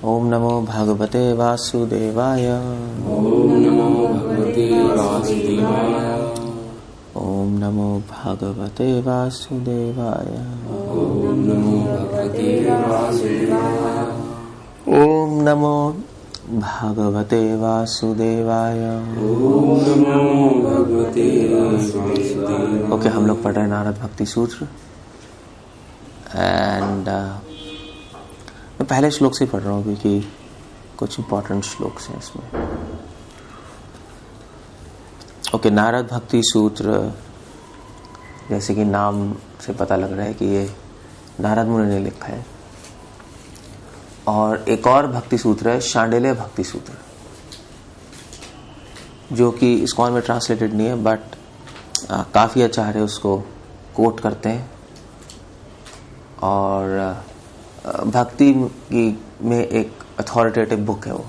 ओम नमो भगवते वासुदेवाय। ओम नमो भगवते वासुदेवाय। ओम नमो भगवते वासुदेवाय। ओम नमो भगवते वासुदेवाय। ओम नमो भगवते वासुदेवाय। ओम नमो भगवते वासुदेवाय। ओके, हम लोग पढ़ रहे हैं नारद भक्ति सूत्र एंड मैं पहले श्लोक से पढ़ रहा हूँ क्योंकि कुछ इंपॉर्टेंट श्लोक हैं इसमें। ओके, नारद भक्ति सूत्र, जैसे कि नाम से पता लग रहा है कि ये नारद मुनि ने लिखा है। और एक और भक्ति सूत्र है शांडिल्य भक्ति सूत्र, जो कि इस्कॉन में ट्रांसलेटेड नहीं है, बट काफ़ी आचार्य उसको कोट करते हैं। और भक्ति की में एक अथॉरिटेटिव बुक है वो।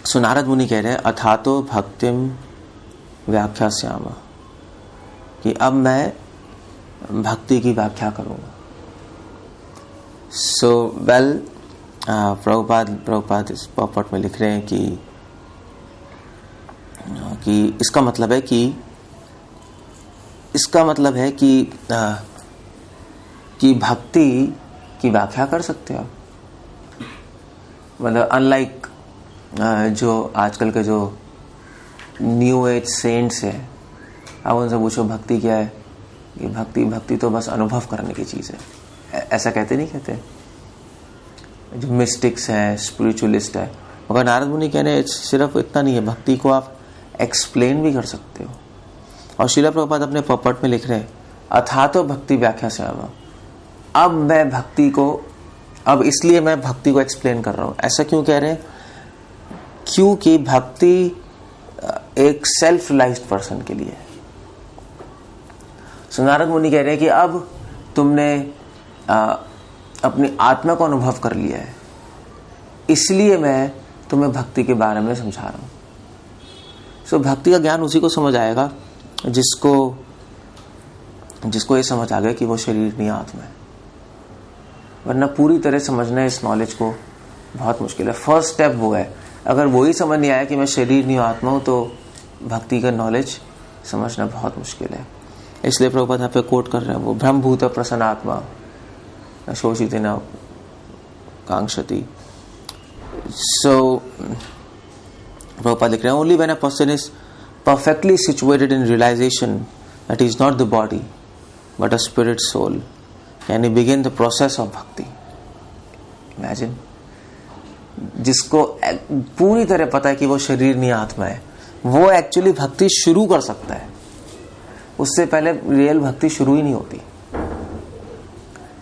सो नारद मुनि कह रहे हैं अथातो भक्तिम व्याख्यास्यामः, कि अब मैं भक्ति की व्याख्या करूंगा। सो वेल, प्रभुपाद इस पॉपट में लिख रहे हैं कि इसका मतलब है कि भक्ति की व्याख्या कर सकते हो आप। मतलब अनलाइक जो आजकल के जो न्यू एज सेंट्स है, आप उनसे पूछो भक्ति क्या है, कि भक्ति तो बस अनुभव करने की चीज़ है, ऐसा कहते नहीं कहते। जो मिस्टिक्स हैं, स्पिरिचुअलिस्ट है, मगर नारद मुनि कह रहे हैं सिर्फ इतना नहीं है, भक्ति को आप एक्सप्लेन भी कर सकते हो। और श्रील प्रभुपाद अपने पॉपट में लिख रहे हैं अथातो भक्ति व्याख्या से अब इसलिए मैं भक्ति को एक्सप्लेन कर रहा हूं। ऐसा क्यों कह रहे हैं? क्योंकि भक्ति एक सेल्फ रियलाइज्ड पर्सन के लिए है। सो नारद मुनि कह रहे हैं कि अब तुमने अपनी आत्मा को अनुभव कर लिया है, इसलिए मैं तुम्हें भक्ति के बारे में समझा रहा हूं। सो भक्ति का ज्ञान उसी को समझ आएगा जिसको ये समझ आ गया कि वो शरीर नहीं आत्मा है। वरना पूरी तरह समझना इस नॉलेज को बहुत मुश्किल है। फर्स्ट स्टेप वो है। अगर वो ही समझ नहीं आया कि मैं शरीर नहीं आत्मा हूं, तो भक्ति का नॉलेज समझना बहुत मुश्किल है। इसलिए प्रभुपाद यहाँ पे कोट कर रहे हैं वो ब्रह्मभूत प्रसन्न आत्मा शोषित न कांक्षति। सो प्रभुपाद लिख रहे हैं only when a person is perfectly situated in realization that he is not the body but a spirit soul can he begin the process of bhakti. Imagine, जिसको पूरी तरह पता है कि वो शरीर नहीं आत्मा है, वो एक्चुअली भक्ति शुरू कर सकता है। उससे पहले रियल भक्ति शुरू ही नहीं होती।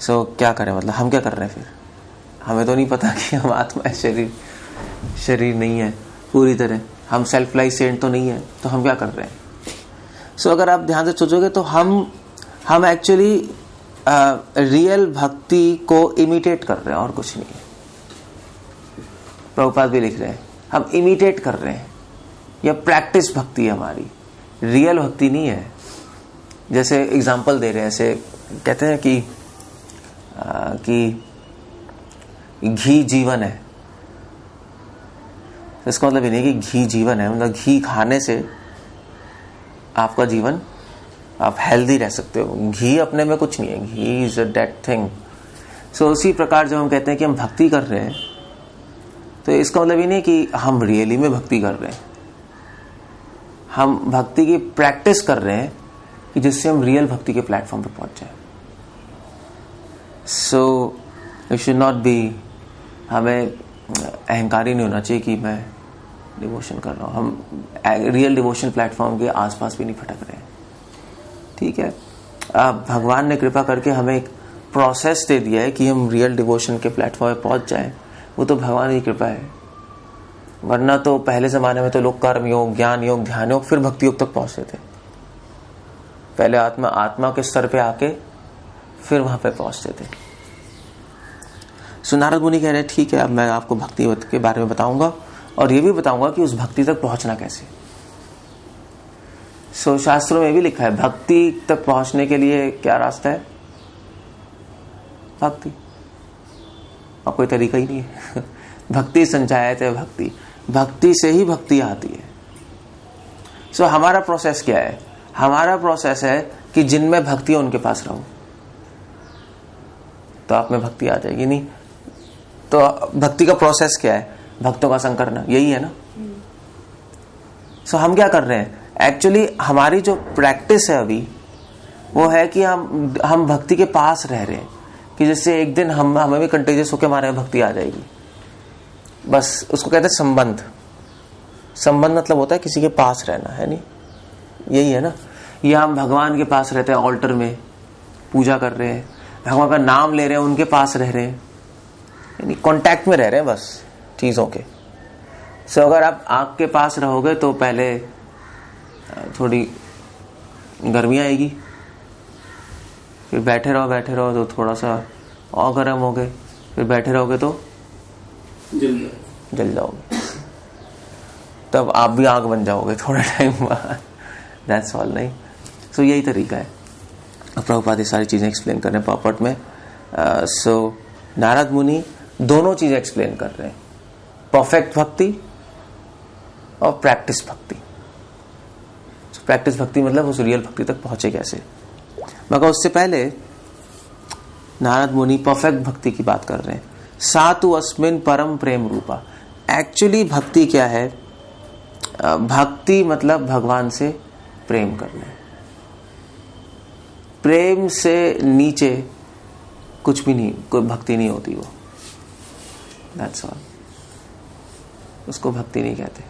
सो क्या करें? मतलब हम क्या कर रहे हैं फिर? हमें तो नहीं पता कि हम आत्मा है, शरीर नहीं है पूरी तरह। हम सेल्फ लाइफ सेंट तो नहीं है, तो हम क्या कर रहे हैं? सो अगर आप ध्यान से सोचोगे तो हम एक्चुअली रियल भक्ति को इमिटेट कर रहे हैं और कुछ नहीं है। प्रभुपाद भी लिख रहे हैं हम इमिटेट कर रहे हैं, या प्रैक्टिस भक्ति है हमारी, रियल भक्ति नहीं है। जैसे एग्जांपल दे रहे हैं, ऐसे कहते हैं कि घी जीवन है। इसका मतलब ये नहीं कि घी जीवन है, मतलब घी खाने से आपका जीवन, आप हेल्दी रह सकते हो। घी अपने में कुछ नहीं है, घी इज अ डेड थिंग। सो उसी प्रकार जब हम कहते हैं कि हम भक्ति कर रहे हैं, तो इसका मतलब ये नहीं कि हम रियली में भक्ति कर रहे हैं। हम भक्ति की प्रैक्टिस कर रहे हैं कि जिससे हम रियल भक्ति के प्लेटफॉर्म पे पहुंच जाए। So it should not be, हमें अहंकारी नहीं होना चाहिए कि मैं डिवोशन कर रहा हूँ। हम रियल डिवोशन प्लेटफॉर्म के आसपास भी नहीं भटक रहे हैं। ठीक है, भगवान ने कृपा करके हमें एक प्रोसेस दे दिया है कि हम रियल डिवोशन के प्लेटफॉर्म पे पहुंच जाएं। वो तो भगवान की कृपा है। वरना तो पहले जमाने में तो लोग कर्म योग, ज्ञान योग, ध्यान योग, फिर भक्ति योग तक पहुंचते थे। पहले आत्मा के स्तर पे आके फिर वहां पे पहुंचते थे। सो नारद मुनि कह रहे हैं ठीक है, अब मैं आपको भक्ति के बारे में बताऊंगा और ये भी बताऊंगा कि उस भक्ति तक पहुंचना कैसे। सो शास्त्रों में भी लिखा है भक्ति तक पहुंचने के लिए क्या रास्ता है? भक्ति। और कोई तरीका ही नहीं है। भक्ति संचायत है भक्ति, भक्ति से ही भक्ति आती है। सो हमारा प्रोसेस क्या है? हमारा प्रोसेस है कि जिनमें भक्ति है उनके पास रहो, तो आप में भक्ति आ जाएगी। नहीं तो भक्ति का प्रोसेस क्या है? भक्तों का संग करना, यही है ना। सो हम क्या कर रहे हैं? एक्चुअली हमारी जो प्रैक्टिस है अभी वो है कि हम भक्ति के पास रह रहे हैं, कि जैसे एक दिन हमें भी कंटेजियस होकर हमारे में भक्ति आ जाएगी। बस उसको कहते हैं संबंध। संबंध मतलब होता है किसी के पास रहना, है नहीं? यही है ना। या हम भगवान के पास रहते हैं, ऑल्टर में पूजा कर रहे हैं, भगवान का नाम ले रहे हैं, उनके पास रह रहे हैं, यानी कांटेक्ट में रह रहे हैं बस चीजों के। सो अगर आप आग के पास रहोगे तो पहले थोड़ी गर्मी आएगी, फिर बैठे रहो तो थोड़ा सा और गर्म हो गए, फिर बैठे रहोगे तो जल जाओगे, तब आप भी आग बन जाओगे थोड़ा टाइम बाद। That's all. नहीं सो यही तरीका है। प्रभुपाद ये सारी चीजें एक्सप्लेन कर रहे हैं पॉपट में। सो नारद मुनि दोनों चीजें एक्सप्लेन कर रहे हैं, परफेक्ट भक्ति और प्रैक्टिस भक्ति। प्रैक्टिस भक्ति मतलब उस रियल भक्ति तक पहुंचे कैसे। मगर उससे पहले नारद मुनि परफेक्ट भक्ति की बात कर रहे हैं। सातु अस्मिन परम प्रेम रूपा। एक्चुअली भक्ति क्या है? भक्ति मतलब भगवान से प्रेम करना है। प्रेम से नीचे कुछ भी नहीं, कोई भक्ति नहीं होती वो। That's all. उसको भक्ति नहीं कहते,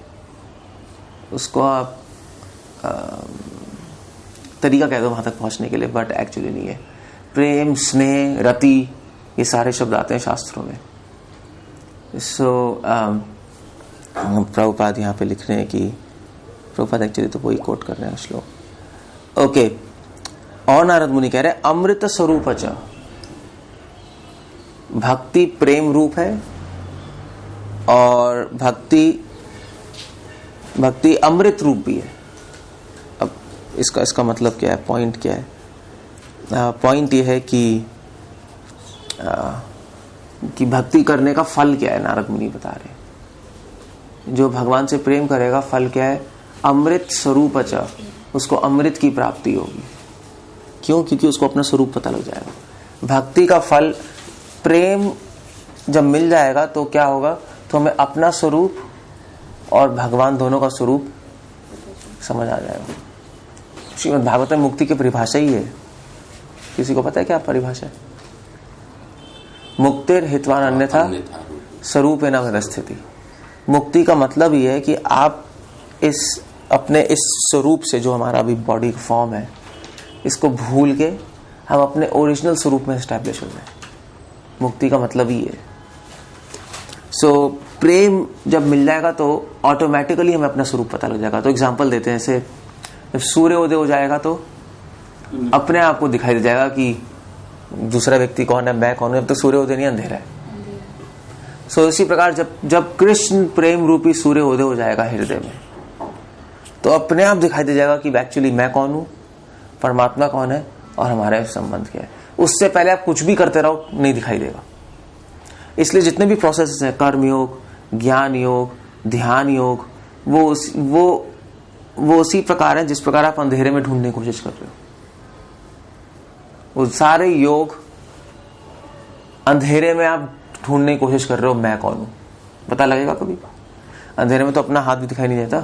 उसको आप तरीका कह दो वहां तक पहुंचने के लिए, बट एक्चुअली नहीं है। प्रेम, स्नेह, रति, ये सारे शब्द आते हैं शास्त्रों में। सो प्रभुपाद यहाँ पे लिख रहे हैं कि प्रभुपाद एक्चुअली तो वही कोट कर रहे हैं श्लोक। ओके, और नारद मुनि कह रहे हैं अमृत स्वरूप च। भक्ति प्रेम रूप है और भक्ति अमृत रूप भी है। अब इसका मतलब क्या है? पॉइंट क्या है? पॉइंट ये है कि भक्ति करने का फल क्या है। नारद मुनि बता रहे हैं जो भगवान से प्रेम करेगा फल क्या है? अमृत स्वरूप च, उसको अमृत की प्राप्ति होगी। क्यों? क्योंकि उसको अपना स्वरूप पता लग जाएगा। भक्ति का फल प्रेम जब मिल जाएगा तो क्या होगा? तो हमें अपना स्वरूप और भगवान दोनों का स्वरूप समझ आ जाएगा। श्रीमद् भागवत में मुक्ति की परिभाषा ही है। किसी को पता है क्या परिभाषा है? मुक्तिर हितवान अन्यथा स्वरूप न व्यवस्थिति। मुक्ति का मतलब ये है कि आप अपने इस स्वरूप से, जो हमारा अभी बॉडी का फॉर्म है, इसको भूल के हम अपने ओरिजिनल स्वरूप में एस्टैब्लिश हो जाए। मुक्ति का मतलब ही है। सो प्रेम जब मिल जाएगा तो ऑटोमेटिकली हमें अपना स्वरूप पता लग जाएगा। तो एग्जांपल देते हैं, जैसे जब सूर्योदय हो जाएगा तो अपने आप को दिखाई दे जाएगा कि दूसरा व्यक्ति कौन है, मैं कौन हूं। जब तक सूर्योदय नहीं, अंधेरा है। सो इसी प्रकार जब कृष्ण प्रेम रूपी सूर्योदय हो जाएगा हृदय में, तो अपने आप दिखाई दे जाएगा कि एक्चुअली मैं कौन हूं, परमात्मा कौन है और हमारे संबंध क्या है। उससे पहले आप कुछ भी करते रहो, नहीं दिखाई देगा। इसलिए जितने भी प्रोसेस हैं, कर्म योग, ज्ञान योग, ध्यान योग, वो उसी प्रकार है जिस प्रकार आप अंधेरे में ढूंढने की कोशिश कर रहे हो। वो सारे योग अंधेरे में आप ढूंढने की कोशिश कर रहे हो, मैं कौन हूं। पता लगेगा कभी? अंधेरे में तो अपना हाथ भी दिखाई नहीं देता।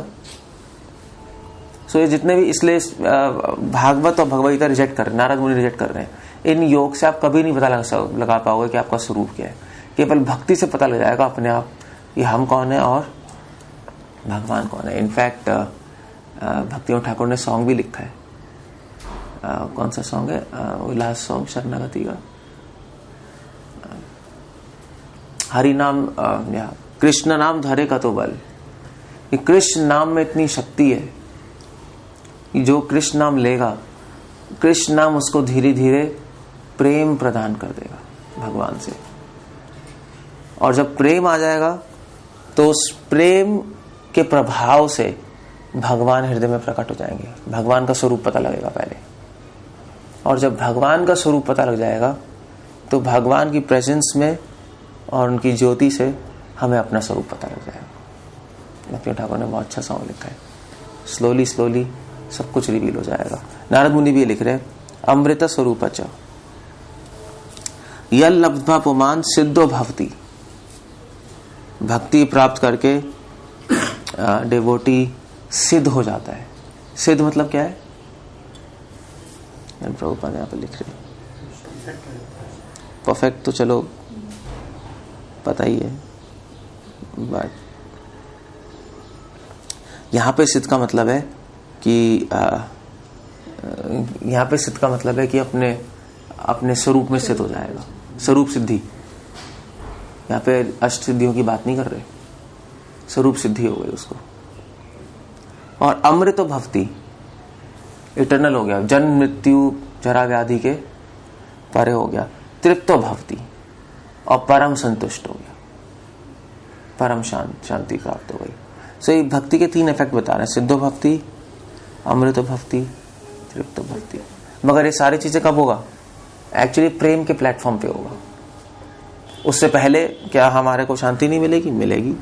सो ये जितने भी, इसलिए भागवत और भगवद गीता रिजेक्ट कर रहे हैं, नारद मुनि रिजेक्ट कर रहे हैं। इन योग से आप कभी नहीं पता लगा पाओगे कि आपका स्वरूप क्या है। केवल भक्ति से पता लग जाएगा अपने आप कि हम कौन है और भगवान कौन है। इनफैक्ट भक्तियों ठाकुर ने सॉन्ग भी लिखा है। कौन सा सॉन्ग है? उल्लास सॉन्ग शरणागति का, हरि नाम या कृष्ण नाम धरे का तो बल। कि कृष्ण नाम में इतनी शक्ति है कि जो कृष्ण नाम लेगा, कृष्ण नाम उसको धीरे धीरे प्रेम प्रदान कर देगा भगवान से। और जब प्रेम आ जाएगा तो उस प्रेम के प्रभाव से भगवान हृदय में प्रकट हो जाएंगे। भगवान का स्वरूप पता लगेगा पहले, और जब भगवान का स्वरूप पता लग जाएगा तो भगवान की प्रेजेंस में और उनकी ज्योति से हमें अपना स्वरूप पता लग जाएगा। भक्ति ठाकुर ने बहुत अच्छा सॉन्ग लिखा है, स्लोली स्लोली सब कुछ रिवील हो जाएगा। नारद मुनि भी लिख रहे हैं, अमृत स्वरूप च यल लब्ध्वा पुमान सिद्धो भवति। भक्ति प्राप्त करके डेवोटी सिद्ध हो जाता है। सिद्ध मतलब क्या है? प्रभुपाद यहाँ पे लिख रहे हैं, परफेक्ट तो चलो पता ही है, बट यहाँ पे सिद्ध का मतलब है कि यहाँ पे सिद्ध का मतलब है कि अपने स्वरूप में स्थित हो जाएगा। स्वरूप सिद्धि, यहाँ पे अष्ट सिद्धियों की बात नहीं कर रहे, स्वरूप सिद्धि हो गई उसको। और अमृत भवति, इटर्नल हो गया, जन्म मृत्यु जरा व्याधि के परे हो गया। तृप्तो भवति, और परम संतुष्ट हो गया, परम शांति प्राप्त हो गई। सो ये भक्ति के 3 इफेक्ट बता रहे हैं, सिद्धो भक्ति, अमृत भक्ति, तृप्तो भक्ति। मगर ये सारी चीजें कब होगा? एक्चुअली प्रेम के प्लेटफॉर्म पे होगा। उससे पहले क्या हमारे को शांति नहीं मिलेगी? मिलेगी।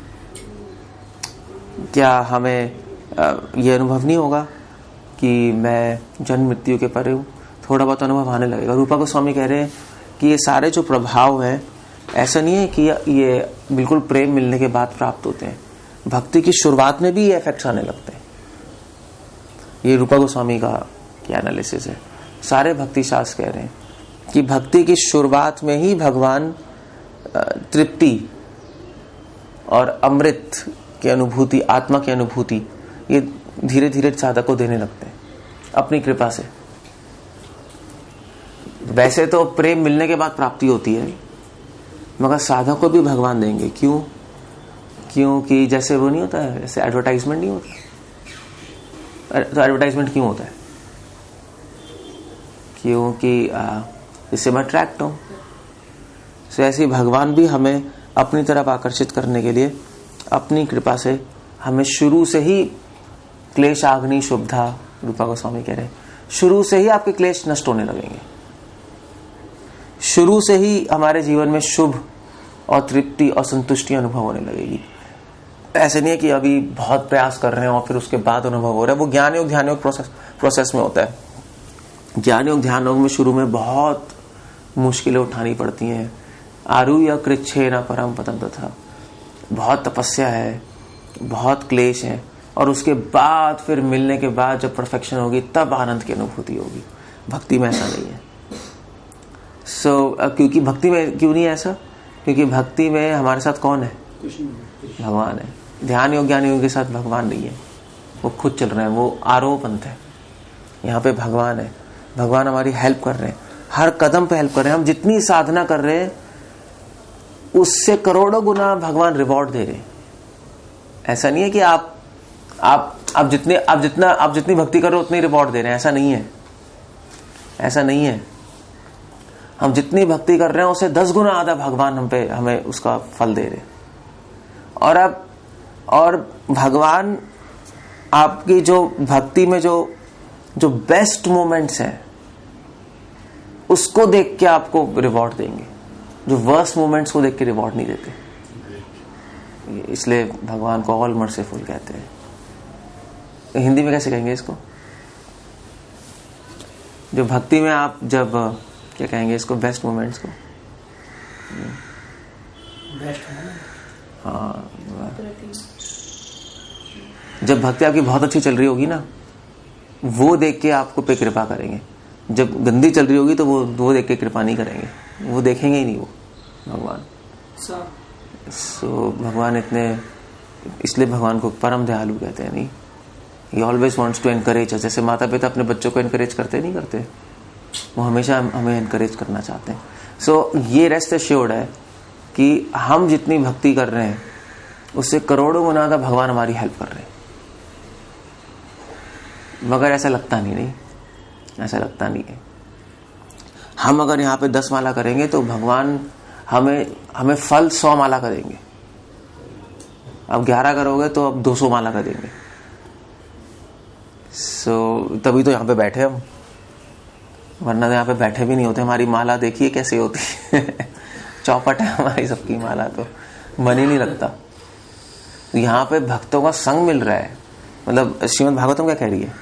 क्या हमें ये अनुभव नहीं होगा कि मैं जन्म मृत्यु के परे हूं? थोड़ा बहुत अनुभव आने लगेगा। रूपा गोस्वामी कह रहे हैं कि ये सारे जो प्रभाव हैं, ऐसा नहीं है कि ये बिल्कुल प्रेम मिलने के बाद प्राप्त होते हैं। भक्ति की शुरुआत में भी ये इफेक्ट्स आने लगते हैं। ये रूपा गोस्वामी का क्या एनालिसिस है। सारे भक्ति शास्त्र कह रहे हैं कि भक्ति की शुरुआत में ही भगवान तृप्ति और अमृत की अनुभूति, आत्मा की अनुभूति, ये धीरे धीरे साधक को देने लगते हैं अपनी कृपा से। वैसे तो प्रेम मिलने के बाद प्राप्ति होती है, मगर साधक को भी भगवान देंगे। क्यों? क्योंकि जैसे वो नहीं होता है, जैसे एडवर्टाइजमेंट नहीं होता। तो एडवर्टाइजमेंट क्यों होता है? क्योंकि इससे मैं अट्रैक्ट हूं। सो ऐसे भगवान भी हमें अपनी तरफ आकर्षित करने के लिए अपनी कृपा से हमें शुरू से ही क्लेश आग्नि शुभधा, रूपा गोस्वामी कह रहे हैं, शुरू से ही आपके क्लेश नष्ट होने लगेंगे। शुरू से ही हमारे जीवन में शुभ और तृप्ति और संतुष्टि अनुभव होने लगेगी। ऐसे नहीं है कि अभी बहुत प्रयास कर रहे हैं और फिर उसके बाद अनुभव हो रहा है। वो ज्ञान योग ध्यान योग प्रोसेस में होता है। ज्ञान योग ध्यान योग में शुरू में बहुत मुश्किलें उठानी पड़ती हैं। आरु या कृच्छे न परम पतम तथा, बहुत तपस्या है, बहुत क्लेश है, और उसके बाद फिर मिलने के बाद जब परफेक्शन होगी तब आनंद की अनुभूति होगी। भक्ति में ऐसा नहीं है। क्योंकि भक्ति में क्यों नहीं है ऐसा? क्योंकि भक्ति में हमारे साथ कौन है? भगवान है। ध्यान योग ज्ञान योग के साथ भगवान नहीं है, वो खुद चल रहे हैं, वो आरोह पंथ है। यहाँ पे भगवान है, भगवान हमारी हेल्प कर रहे हैं, हर कदम पे हेल्प कर रहे हैं। हम जितनी साधना कर रहे हैं उससे करोड़ों गुना भगवान रिवॉर्ड दे रहे हैं। ऐसा नहीं है कि आप जितनी भक्ति कर रहे हो उतनी रिवॉर्ड दे रहे हैं, ऐसा नहीं है। ऐसा नहीं है। हम जितनी भक्ति कर रहे हैं उससे 10 गुना आधा भगवान हमें उसका फल दे रहे हैं। और भगवान आपकी जो भक्ति में जो बेस्ट मोमेंट्स हैं उसको देख के आपको रिवॉर्ड देंगे, जो वर्स्ट मोमेंट्स को देख के रिवॉर्ड नहीं देते। इसलिए भगवान को ऑल मर्सीफुल कहते हैं। हिंदी में कैसे कहेंगे इसको? जो भक्ति में आप जब क्या कहेंगे इसको, बेस्ट मोमेंट्स को? हाँ, जब भक्ति आपकी बहुत अच्छी चल रही होगी ना, वो देख के आपको पे कृपा करेंगे। जब गंदी चल रही होगी तो वो देख के कृपा नहीं करेंगे, वो देखेंगे ही नहीं वो भगवान। भगवान इसलिए भगवान को परम दयालु कहते हैं। नहीं, he always wants to encourage. जैसे माता पिता अपने बच्चों को एनकरेज करते नहीं करते, वो हमेशा हमें एनकरेज करना चाहते हैं। ये रेस्ट एश्योर्ड है कि हम जितनी भक्ति कर रहे हैं उससे करोड़ों गुना का भगवान हमारी हेल्प कर रहे हैं। मगर ऐसा लगता नहीं, ऐसा लगता नहीं है। हम अगर यहाँ पे 10 माला करेंगे तो भगवान हमें फल 100 माला करेंगे। अब 11 करोगे तो अब 200 माला करेंगे। तभी तो यहाँ पे बैठे हम, वरना तो यहाँ पे बैठे भी नहीं होते। हमारी माला देखिए कैसे होती है चौपट है हमारी सबकी माला, तो मन ही नहीं लगता। यहाँ पे भक्तों का संग मिल रहा है। मतलब श्रीमद् भागवतम क्या कह रही है?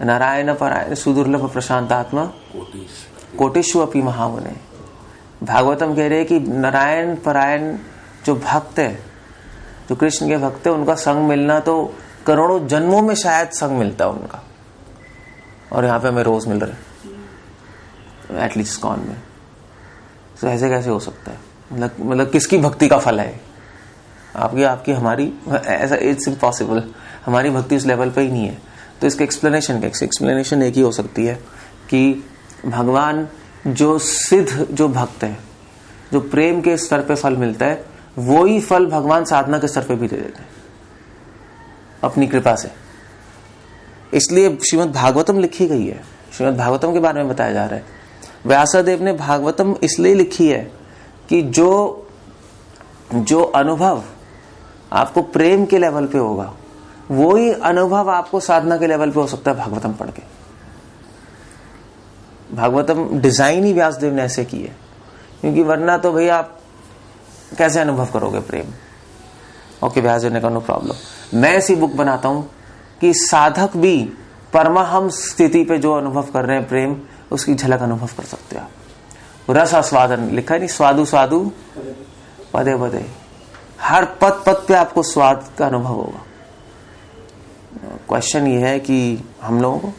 नारायण परायण सुदुर्लभ प्रशांतात्मा कोटिषु अपि महामुने। भागवतम कह रहे हैं कि नारायण परायण जो भक्त है, जो कृष्ण के भक्त है, उनका संग मिलना तो करोड़ों जन्मों में शायद संग मिलता है उनका, और यहाँ पे हमें रोज मिल रहा है एटलीस्ट कौन में। तो ऐसे कैसे हो सकता है? मतलब किसकी भक्ति का फल है? आपकी हमारी, ऐसा इट्स इम्पॉसिबल। हमारी भक्ति उस लेवल पे ही नहीं है। तो इसके एक्सप्लेनेशन एक ही हो सकती है कि भगवान जो सिद्ध जो भक्त है, जो प्रेम के स्तर पे फल मिलता है, वो ही फल भगवान साधना के स्तर पे भी दे देते हैं अपनी कृपा से। इसलिए श्रीमद् भागवतम लिखी गई है। श्रीमद् भागवतम के बारे में बताया जा रहा है। व्यासदेव ने भागवतम इसलिए लिखी है कि जो अनुभव आपको प्रेम के लेवल पे होगा, वो ही अनुभव आपको साधना के लेवल पे हो सकता है भागवतम पढ़ के। भागवतम डिजाइन ही व्यासदेव ने ऐसे की है, क्योंकि वरना तो भैया आप कैसे अनुभव करोगे प्रेम? ओके, व्यासदेव ने कहा नो प्रॉब्लम, मैं ऐसी बुक बनाता हूं कि साधक भी परमाहंस स्थिति पे जो अनुभव कर रहे हैं प्रेम, उसकी झलक अनुभव कर सकते हैं आप। रस आस्वादन लिखा है नहीं, स्वादु स्वादु पदे पदे, हर पद पद पे आपको स्वाद का अनुभव होगा। क्वेश्चन ये है कि हम लोगों को,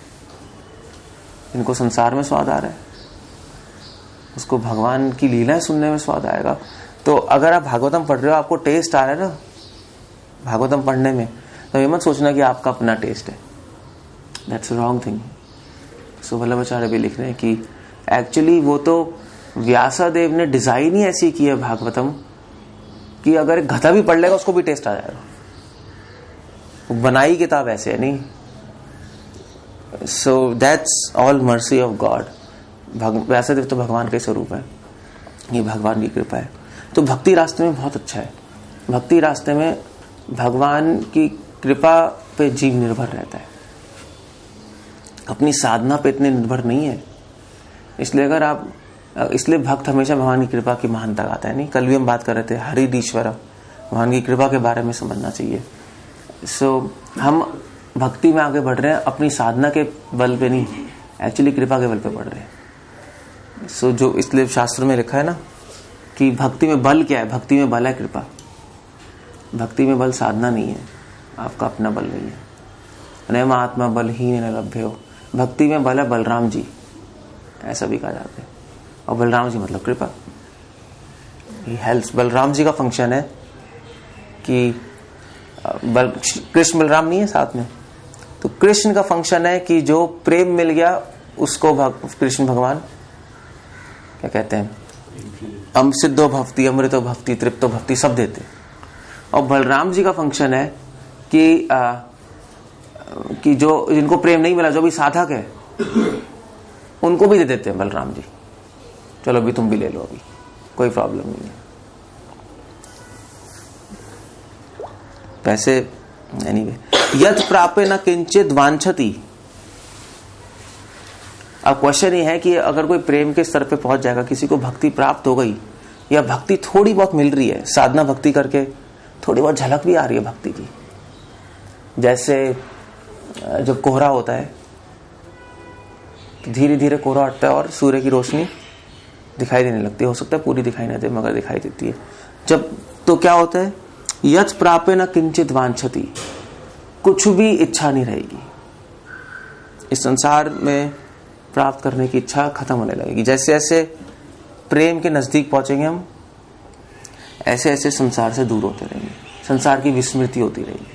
इनको संसार में स्वाद आ रहा है, उसको भगवान की लीलाएं सुनने में स्वाद आएगा। तो अगर आप भागवतम पढ़ रहे हो, आपको टेस्ट आ रहा है ना भागवतम पढ़ने में, तो ये मत सोचना कि आपका अपना टेस्ट है। That's a wrong thing. So Vallabhacharya भी लिख रहे हैं कि एक्चुअली वो तो व्यासदेव ने डिजाइन ही ऐसी की है भागवतम कि अगर एक गधा भी पढ़ लेगा उसको भी टेस्ट आ जाएगा। वो बनाई किताब ऐसे है नहीं। So that's all mercy of God. Vyasdev तो भगवान का स्वरूप है, ये भगवान की कृपा है। तो भक्ति रास्ते में बहुत अच्छा है। भक्ति रास्ते में भगवान की कृपा पे जीव निर्भर रहता है, अपनी साधना पे इतने निर्भर नहीं है। इसलिए भक्त हमेशा भगवान की कृपा की महानता गाता है। नहीं, कल भी हम बात कर रहे थे हरिदीश्वर, भगवान की कृपा के बारे में समझना चाहिए। सो हम भक्ति में आगे बढ़ रहे हैं अपनी साधना के बल पे नहीं, एक्चुअली कृपा के बल पे बढ़ रहे हैं। सो जो इसलिए शास्त्र में लिखा है ना कि भक्ति में बल क्या है? भक्ति में बल है कृपा। भक्ति में बल साधना नहीं है, आपका अपना बल नहीं है। नैम आत्मा बल ही न लभ्यो। भक्ति में बल है बलराम जी, ऐसा भी कहा जाता है। और बलराम जी मतलब कृपा, ही हेल्प्स। बलराम जी का फंक्शन है कि कृष्ण बलराम नहीं है साथ में, तो कृष्ण का फंक्शन है कि जो प्रेम मिल गया उसको कृष्ण भगवान क्या कहते हैं, सिद्धो भक्ति, अमृतो भक्ति, तृप्तो भक्ति सब देते। और बलराम जी का फंक्शन है कि जो जिनको प्रेम नहीं मिला, जो भी साधक है, उनको भी दे देते हैं बलराम जी। चलो अभी तुम भी ले लो, अभी कोई प्रॉब्लम नहीं है। वैसे एनीवे, यत् प्राप्य न किंचित वांछति। अब क्वेश्चन ये है कि अगर कोई प्रेम के स्तर पे पहुंच जाएगा, किसी को भक्ति प्राप्त हो गई या भक्ति थोड़ी बहुत मिल रही है, साधना भक्ति करके थोड़ी बहुत झलक भी आ रही है भक्ति की, जैसे जब कोहरा होता है तो धीरे धीरे कोहरा हटता है और सूर्य की रोशनी दिखाई देने लगती है। हो सकता है पूरी दिखाई ना दे, मगर दिखाई देती है जब। तो क्या होता है, यत् प्राप्य न किंचित वांछति, कुछ भी इच्छा नहीं रहेगी। इस संसार में प्राप्त करने की इच्छा खत्म होने लगेगी। जैसे जैसे प्रेम के नजदीक पहुंचेंगे हम, ऐसे ऐसे संसार से दूर होते रहेंगे, संसार की विस्मृति होती रहेगी।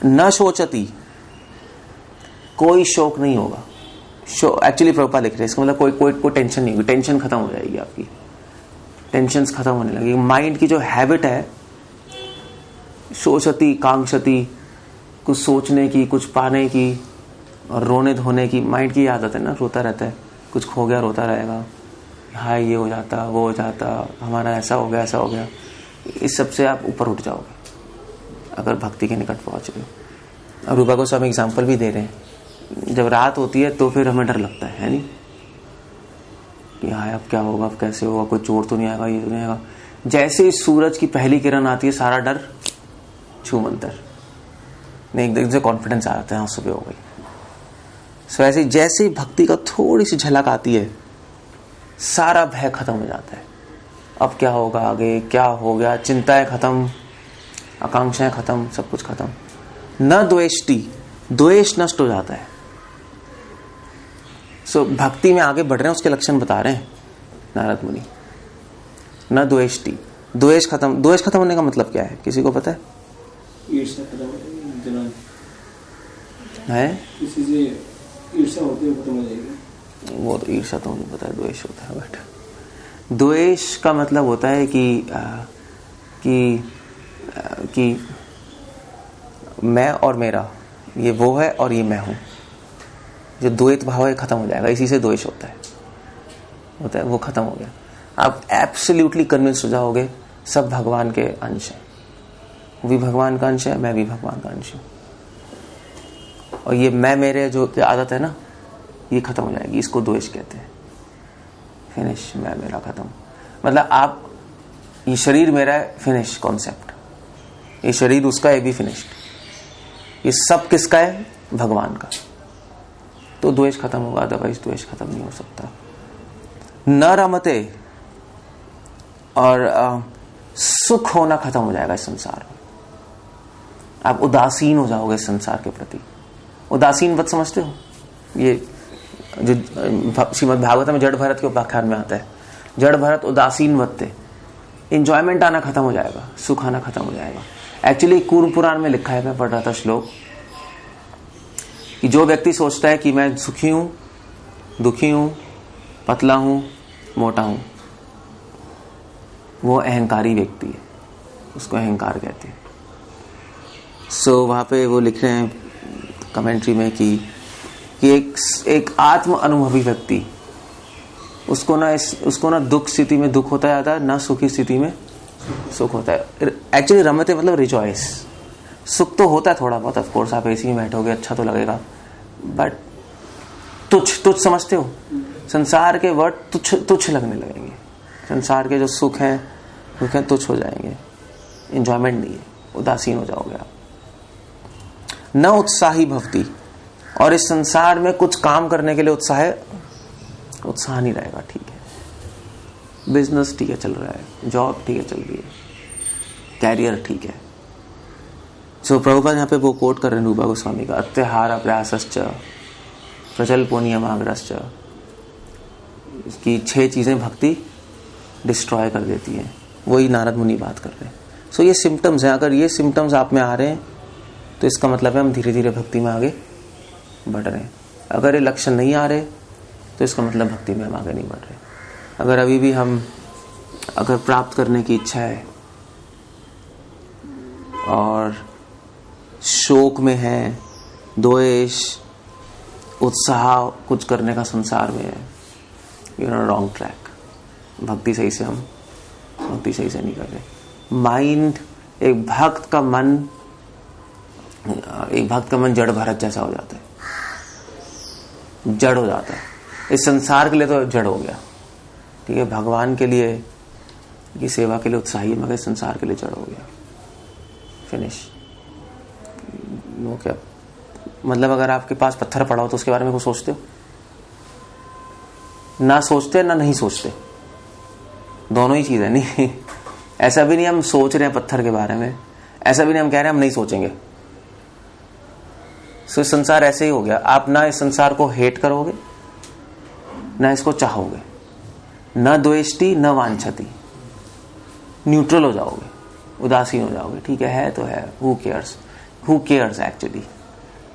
न शोचती, कोई शोक नहीं होगा। एक्चुअली प्रभुपाद लिख रहे हैं, इसका मतलब कोई टेंशन नहीं होगी, टेंशन खत्म हो जाएगी, आपकी टेंशन खत्म होने लगेगी। माइंड की जो हैबिट है शोचती कांक्षती, कुछ सोचने की, कुछ पाने की और रोने धोने की, माइंड की आदत है ना, रोता रहता है, कुछ खो गया रोता रहेगा, हाँ ये हो जाता वो हो जाता, हमारा ऐसा हो गया ऐसा हो गया। इस सब से आप ऊपर उठ जाओगे अगर भक्ति के निकट पहुंच रहे हो। रूपा गोस्वामी एग्जाम्पल भी दे रहे हैं, जब रात होती है तो फिर हमें डर लगता है नहीं, कि हाँ अब क्या होगा, अब कैसे होगा, कोई चोर तो नहीं आएगा, ये तो नहीं आएगा। जैसे ही सूरज की पहली किरण आती है सारा डर छूमंतर, नहीं एकदम से कॉन्फिडेंस आ जाता है, हाँ सुबह हो गई। सो ऐसे जैसे ही भक्ति का थोड़ी सी झलक आती है सारा भय खत्म हो जाता है। अब क्या होगा आगे, क्या हो गया, चिंताएं खत्म, आकांक्षाएं खत्म, सब कुछ खत्म। न द्वेष्टि, द्वेष नष्ट हो जाता है। सो भक्ति में आगे बढ़ रहे हैं, उसके लक्षण बता रहे हैं नारद मुनि। न द्वेष्टि, द्वेष खत्म। द्वेष खत्म होने का मतलब क्या है, किसी को पता है? ईर्ष्या खत्म है किसी से ईर्ष्या होती है, खत्म हो जाएगी। वो तो ईर्ष्या तो मुझे पता है, द्वेष होता है। बट द्वेष का मतलब होता है कि मैं और मेरा, ये वो है और ये मैं हूं। जो द्वैत भाव है खत्म हो जाएगा, इसी से द्वेष होता है, वो खत्म हो गया। आप एब्सोल्युटली कन्विंस हो जाओगे सब भगवान के अंश हैं, वो भी भगवान का अंश है, मैं भी भगवान का अंश हूं। और ये मैं मेरे जो आदत है ना, ये खत्म हो जाएगी, इसको द्वेष कहते हैं। फिनिश, मैं मेरा खत्म। मतलब आप, ये शरीर मेरा है, फिनिश कॉन्सेप्ट, ये शरीर उसका है, भी फिनिश्ड। ये सब किसका है? भगवान का। तो द्वेष खत्म होगा, अदरवाइज द्वेष खत्म नहीं हो सकता। न रमते, और सुख होना खत्म हो जाएगा इस संसार में। आप उदासीन हो जाओगे संसार के प्रति। उदासीन वत समझते हो? ये जो श्रीमद् भागवत में जड़ भरत के उपाख्यान में आता है, जड़ भरत उदासीन वत थे। इंजॉयमेंट आना खत्म हो जाएगा, सुख आना खत्म हो जाएगा। एक्चुअली कूर्म पुराण में लिखा है, मैं पढ़ रहा था श्लोक, कि जो व्यक्ति सोचता है कि मैं सुखी हूं, दुखी हूं, पतला हूं, मोटा हूं, वो अहंकारी व्यक्ति है, उसको अहंकार कहते हैं। सो वहां पे वो लिख रहे हैं कमेंट्री में कि एक आत्म अनुभवी व्यक्ति, उसको ना दुख स्थिति में दुख होता जाता है, ना सुखी स्थिति में सुख होता है। एक्चुअली रमते मतलब रिजॉइस। सुख तो होता है थोड़ा बहुत, ऑफ कोर्स, आप एसी में बैठोगे अच्छा तो लगेगा, बट तुच्छ समझते हो? संसार के वर्ड तुच्छ लगने लगेंगे। संसार के जो सुख हैं तुच्छ हो जाएंगे, एंजॉयमेंट नहीं है, उदासीन हो जाओगे आप। न उत्साही भवती, और इस संसार में कुछ काम करने के लिए उत्साह नहीं रहेगा। ठीक है, बिजनेस ठीक है चल रहा है, जॉब ठीक है चल रही है, कैरियर ठीक है। सो प्रभुपाद यहाँ पे वो कोट कर रहे हैं रूपा गोस्वामी का, अत्यहार प्रयासश्च प्रचल्पो नियमाग्रश्च, इसकी 6 चीजें भक्ति डिस्ट्रॉय कर देती हैं। वही नारद मुनि बात कर रहे हैं। सो ये सिम्टम्स हैं, अगर ये सिम्टम्स आप में आ रहे हैं तो इसका मतलब है हम धीरे धीरे भक्ति में आगे बढ़ रहे हैं। अगर ये लक्षण नहीं आ रहे तो इसका मतलब भक्ति में हम आगे नहीं बढ़ रहे। अगर अभी भी हम अगर प्राप्त करने की इच्छा है और शोक में है, द्वेष, उत्साह कुछ करने का संसार में है, यू नो रॉन्ग ट्रैक। भक्ति सही से नहीं कर रहे। माइंड, एक भक्त का मन जड़ भरत जैसा हो जाता है, जड़ हो जाता है। इस संसार के लिए तो जड़ हो गया, ठीक है, भगवान के लिए की सेवा के लिए उत्साही, मगर संसार के लिए जड़ हो गया, फिनिश। नो क्या मतलब, अगर आपके पास पत्थर पड़ा हो तो उसके बारे में कुछ सोचते हो? ना सोचते ना नहीं सोचते, दोनों ही चीज है। नहीं, ऐसा भी नहीं हम सोच रहे हैं पत्थर के बारे में, ऐसा भी नहीं हम कह रहे हैं हम नहीं सोचेंगे। सो संसार ऐसे ही हो गया। आप ना इस संसार को हेट करोगे ना इसको चाहोगे, न द्वेष्टि न वांछति, न्यूट्रल हो जाओगे, उदासीन हो जाओगे। ठीक है तो है, हु केयर्स एक्चुअली,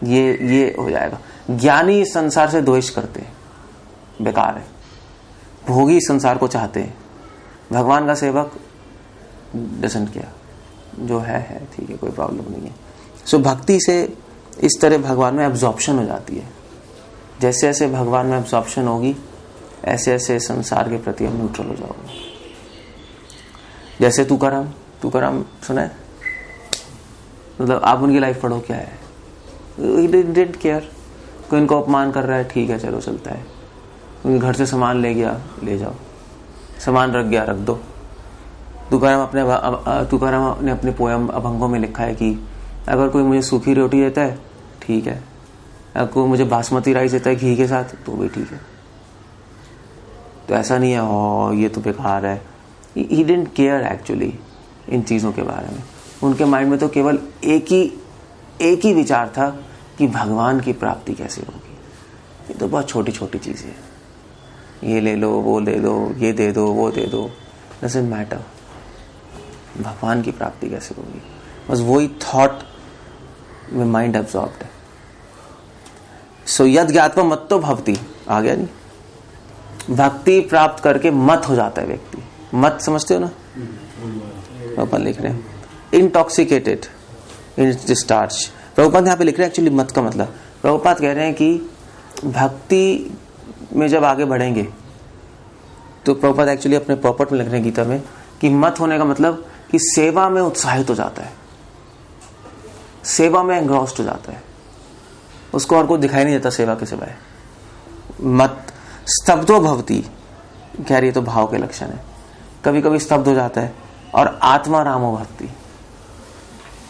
ये हो जाएगा। ज्ञानी इस संसार से द्वेष करते हैं, बेकार है। भोगी इस संसार को चाहते हैं, भगवान का सेवक डजंट केयर, जो है ठीक है, कोई प्रॉब्लम नहीं है। सो भक्ति से इस तरह भगवान में एब्जॉर्प्शन हो जाती है। जैसे जैसे भगवान में एब्जॉर्प्शन होगी ऐसे ऐसे संसार के प्रति हम न्यूट्रल हो जाओगे। जैसे तुकाराम सुना है? मतलब आप उनकी लाइफ पढ़ो, क्या है, डिडंट केयर। कोई इनको अपमान कर रहा है, ठीक है चलो चलता है, घर से सामान ले गया, ले जाओ, सामान रख गया, रख दो। तुकाराम ने अपने पोयम अभंगों में लिखा है कि अगर कोई मुझे सूखी रोटी देता है ठीक है, अगर कोई मुझे बासमती राइस देता है घी के साथ तो भी ठीक है। तो ऐसा नहीं है ओ ये तो बेकार है। He didn't care actually in चीज़ों के बारे में। उनके माइंड में तो केवल एक ही विचार था कि भगवान की प्राप्ति कैसे होगी। ये तो बहुत छोटी छोटी चीज़ें हैं, ये ले लो, वो ले लो, ये दे दो, वो दे दो, डजंट मैटर। भगवान की प्राप्ति कैसे होगी, बस वही थॉट में माइंड एब्जॉर्ब्ड है। सो यद ज्ञात्वा मत्तो भवति, आ गया नहीं, भक्ति प्राप्त करके मत हो जाता है व्यक्ति। मत समझते हो ना, अपन लिख रहे हैं इंटॉक्सिकेटेड इन डिस्चार्ज। प्रभुपाद यहाँ पे लिख रहे हैं एक्चुअली मत का मतलब, प्रभुपाद कह रहे हैं कि भक्ति में जब आगे बढ़ेंगे तो प्रभुपाद एक्चुअली अपने प्रॉपर्ट में लिख रहे हैं गीता में कि मत होने का मतलब कि सेवा में उत्साहित हो जाता है, सेवा में एंग्रॉस्ड हो जाता है, उसको और कोई दिखाई नहीं देता सेवा के सिवाय। मत स्तब्धो भवति, कह रही है तो भाव के लक्षण है, कभी कभी स्तब्ध हो जाता है। और आत्मा रामो भक्ति,